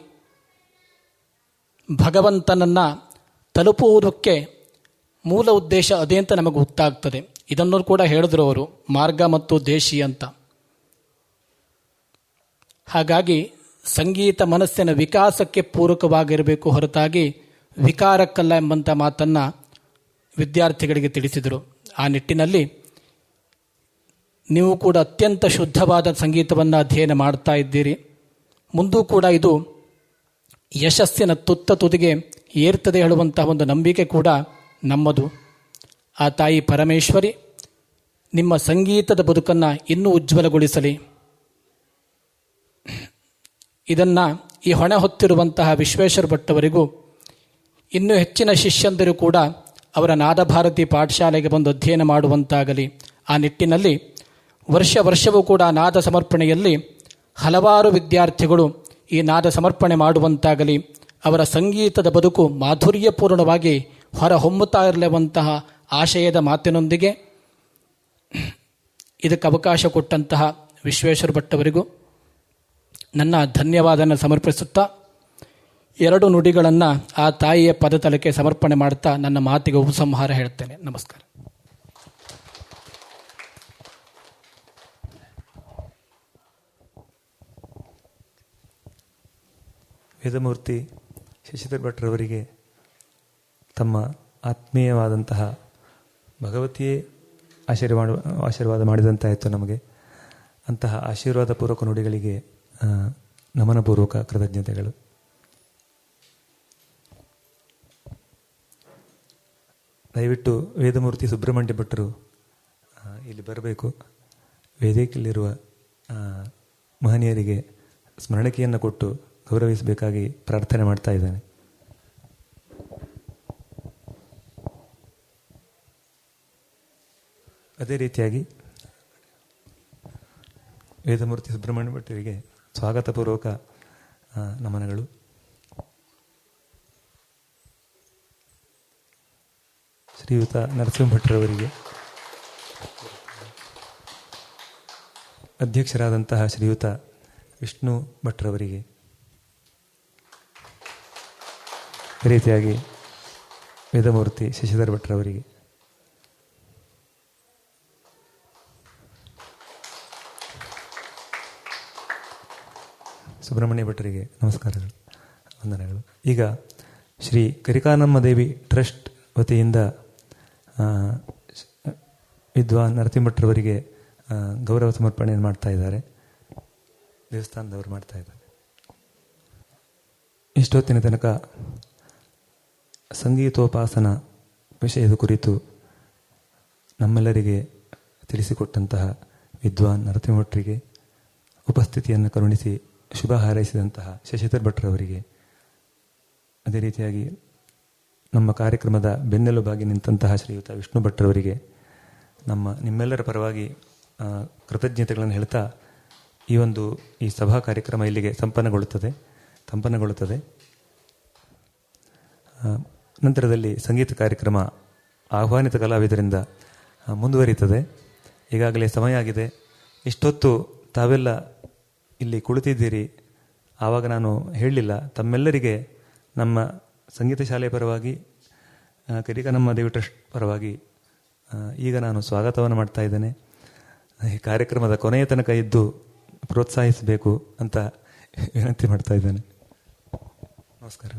ಭಗವಂತನನ್ನು ತಲುಪುವುದಕ್ಕೆ ಮೂಲ ಉದ್ದೇಶ ಅದೇ ಅಂತ ನಮಗೆ ಗೊತ್ತಾಗ್ತದೆ. ಇದನ್ನು ಕೂಡ ಹೇಳಿದ್ರು ಅವರು, ಮಾರ್ಗ ಮತ್ತು ದೇಶಿ ಅಂತ. ಹಾಗಾಗಿ ಸಂಗೀತ ಮನಸ್ಸಿನ ವಿಕಾಸಕ್ಕೆ ಪೂರಕವಾಗಿರಬೇಕು ಹೊರತಾಗಿ ವಿಕಾರಕ್ಕಲ್ಲ ಎಂಬಂಥ ಮಾತನ್ನು ವಿದ್ಯಾರ್ಥಿಗಳಿಗೆ ತಿಳಿಸಿದರು. ಆ ನಿಟ್ಟಿನಲ್ಲಿ ನೀವು ಕೂಡ ಅತ್ಯಂತ ಶುದ್ಧವಾದ ಸಂಗೀತವನ್ನು ಅಧ್ಯಯನ ಮಾಡ್ತಾ ಇದ್ದೀರಿ. ಮುಂದೂ ಕೂಡ ಇದು ಯಶಸ್ಸಿನ ತುದಿಗೆ ಏರ್ತದೆ ಹೇಳುವಂತಹ ಒಂದು ನಂಬಿಕೆ ಕೂಡ ನಮ್ಮದು. ಆ ತಾಯಿ ಪರಮೇಶ್ವರಿ ನಿಮ್ಮ ಸಂಗೀತದ ಬದುಕನ್ನು ಇನ್ನೂ ಉಜ್ವಲಗೊಳಿಸಲಿ. ಇದನ್ನು ಈ ಹೊಣೆ ಹೊತ್ತಿರುವಂತಹ ವಿಶ್ವೇಶ್ವರ ಭಟ್ಟವರಿಗೂ ಇನ್ನೂ ಹೆಚ್ಚಿನ ಶಿಷ್ಯಂದಿರು ಕೂಡ ಅವರ ನಾದಭಾರತಿ ಪಾಠಶಾಲೆಗೆ ಬಂದು ಅಧ್ಯಯನ ಮಾಡುವಂತಾಗಲಿ. ಆ ನಿಟ್ಟಿನಲ್ಲಿ ವರ್ಷವೂ ಕೂಡ ನಾದ ಸಮರ್ಪಣೆಯಲ್ಲಿ ಹಲವಾರು ವಿದ್ಯಾರ್ಥಿಗಳು ಈ ನಾದ ಸಮರ್ಪಣೆ ಮಾಡುವಂತಾಗಲಿ. ಅವರ ಸಂಗೀತದ ಬದುಕು ಮಾಧುರ್ಯಪೂರ್ಣವಾಗಿ ಹೊರ ಹೊಮ್ಮುತ್ತಾ ಇರಲುವಂತಹ ಆಶಯದ ಮಾತಿನೊಂದಿಗೆ ಇದಕ್ಕೆ ಅವಕಾಶ ಕೊಟ್ಟಂತಹ ವಿಶ್ವೇಶ್ವರ ಭಟ್ಟವರಿಗೂ ನನ್ನ ಧನ್ಯವಾದನ ಸಮರ್ಪಿಸುತ್ತಾ 2 ನುಡಿಗಳನ್ನು ಆ ತಾಯಿಯ ಪದತಲಕ್ಕೆ ಸಮರ್ಪಣೆ ಮಾಡ್ತಾ ನನ್ನ ಮಾತಿಗೆ ಉಪಸಂಹಾರ ಹೇಳ್ತೇನೆ. ನಮಸ್ಕಾರ. ವೇದಮೂರ್ತಿ ಶಶಿಧರ ಭಟ್ರವರಿಗೆ ತಮ್ಮ ಆತ್ಮೀಯವಾದಂತಹ ಭಗವತಿಯೇ ಆಶೀರ್ವಾದ ಮಾಡಿದಂತಾಯಿತು ನಮಗೆ. ಅಂತಹ ಆಶೀರ್ವಾದ ಪೂರ್ವಕ ನುಡಿಗಳಿಗೆ ನಮನಪೂರ್ವಕ ಕೃತಜ್ಞತೆಗಳು. ದಯವಿಟ್ಟು ವೇದಮೂರ್ತಿ ಸುಬ್ರಹ್ಮಣ್ಯ ಭಟ್ಟರು ಇಲ್ಲಿ ಬರಬೇಕು. ವೇದಿಕೆಯಲ್ಲಿರುವ ಮಹನೀಯರಿಗೆ ಸ್ಮರಣಿಕೆಯನ್ನು ಕೊಟ್ಟು ಗೌರವಿಸಬೇಕಾಗಿ ಪ್ರಾರ್ಥನೆ ಮಾಡ್ತಾ ಇದ್ದೇನೆ. ಅದೇ ರೀತಿಯಾಗಿ ವೇದಮೂರ್ತಿ ಸುಬ್ರಹ್ಮಣ್ಯ ಭಟ್ಟರಿಗೆ ಸ್ವಾಗತಪೂರ್ವಕ ನಮನಗಳು. ಶ್ರೀಯುತ ನರಸಿಂಹ ಭಟ್ರವರಿಗೆ, ಅಧ್ಯಕ್ಷರಾದಂತಹ ಶ್ರೀಯುತ ವಿಷ್ಣು ಭಟ್ರವರಿಗೆ, ಈ ರೀತಿಯಾಗಿ ವೇದಮೂರ್ತಿ ಶಶಿಧರ ಭಟ್ರವರಿಗೆ, ಸುಬ್ರಹ್ಮಣ್ಯ ಭಟ್ಟರಿಗೆ ನಮಸ್ಕಾರಗಳು, ವಂದನೆಗಳು. ಈಗ ಶ್ರೀ ಕರಿಕಾನಮ್ಮ ದೇವಿ ಟ್ರಸ್ಟ್ ವತಿಯಿಂದ ವಿದ್ವಾನ್ ನರಸಿಂಹ ಭಟ್ರವರಿಗೆ ಗೌರವ ಸಮರ್ಪಣೆ ಮಾಡ್ತಾ ಇದ್ದಾರೆ. ದೇವಸ್ಥಾನದವರು ಮಾಡ್ತಾ ಇದ್ದಾರೆ. ಇಷ್ಟೊತ್ತಿನ ತನಕ ಸಂಗೀತೋಪಾಸನ ವಿಷಯದ ಕುರಿತು ನಮ್ಮೆಲ್ಲರಿಗೆ ತಿಳಿಸಿಕೊಟ್ಟಂತಹ ವಿದ್ವಾನ್ ನರಸಿಂಹಭಟ್ರಿಗೆ, ಉಪಸ್ಥಿತಿಯನ್ನು ಕರುಣಿಸಿ ಶುಭ ಹಾರೈಸಿದಂತಹ ಶಶಿಧರ್ ಭಟ್ರವರಿಗೆ, ಅದೇ ರೀತಿಯಾಗಿ ನಮ್ಮ ಕಾರ್ಯಕ್ರಮದ ಬೆನ್ನೆಲುಬಾಗಿ ನಿಂತಹ ಶ್ರೀಯುತ ವಿಷ್ಣು ಭಟ್ರವರಿಗೆ ನಿಮ್ಮೆಲ್ಲರ ಪರವಾಗಿ ಕೃತಜ್ಞತೆಗಳನ್ನು ಹೇಳ್ತಾ ಈ ಸಭಾ ಕಾರ್ಯಕ್ರಮ ಇಲ್ಲಿಗೆ ಸಂಪನ್ನಗೊಳ್ಳುತ್ತದೆ. ನಂತರದಲ್ಲಿ ಸಂಗೀತ ಕಾರ್ಯಕ್ರಮ ಆಹ್ವಾನಿತ ಕಲಾವಿದರಿಂದ ಮುಂದುವರಿಯುತ್ತದೆ. ಈಗಾಗಲೇ ಸಮಯ ಆಗಿದೆ. ಇಷ್ಟೊತ್ತು ತಾವೆಲ್ಲ ಇಲ್ಲಿ ಕುಳಿತಿದ್ದೀರಿ. ಆವಾಗ ನಾನು ಹೇಳಲಿಲ್ಲ, ತಮ್ಮೆಲ್ಲರಿಗೆ ನಮ್ಮ ಸಂಗೀತ ಶಾಲೆಯ ಪರವಾಗಿ, ಕರಿಕನಮ್ಮ ದೇವಿ ಟ್ರಸ್ಟ್ ಪರವಾಗಿ ಈಗ ನಾನು ಸ್ವಾಗತವನ್ನು ಮಾಡ್ತಾ ಇದ್ದೇನೆ. ಈ ಕಾರ್ಯಕ್ರಮದ ಕೊನೆಯ ತನಕ ಇದ್ದು ಪ್ರೋತ್ಸಾಹಿಸಬೇಕು ಅಂತ ವಿನಂತಿ ಮಾಡ್ತಾ ಇದ್ದೇನೆ. ನಮಸ್ಕಾರ.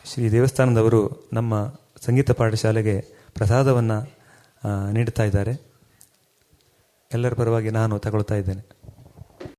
ಶ್ರೀ ದೇವಸ್ಥಾನದವರು ನಮ್ಮ ಸಂಗೀತ ಪಾಠಶಾಲೆಗೆ ಪ್ರಸಾದವನ್ನು ನೀಡುತ್ತಾ ಇದ್ದಾರೆ. ಎಲ್ಲರ ಪರವಾಗಿ ನಾನು ತಗೊಳ್ತಾ ಇದ್ದೇನೆ.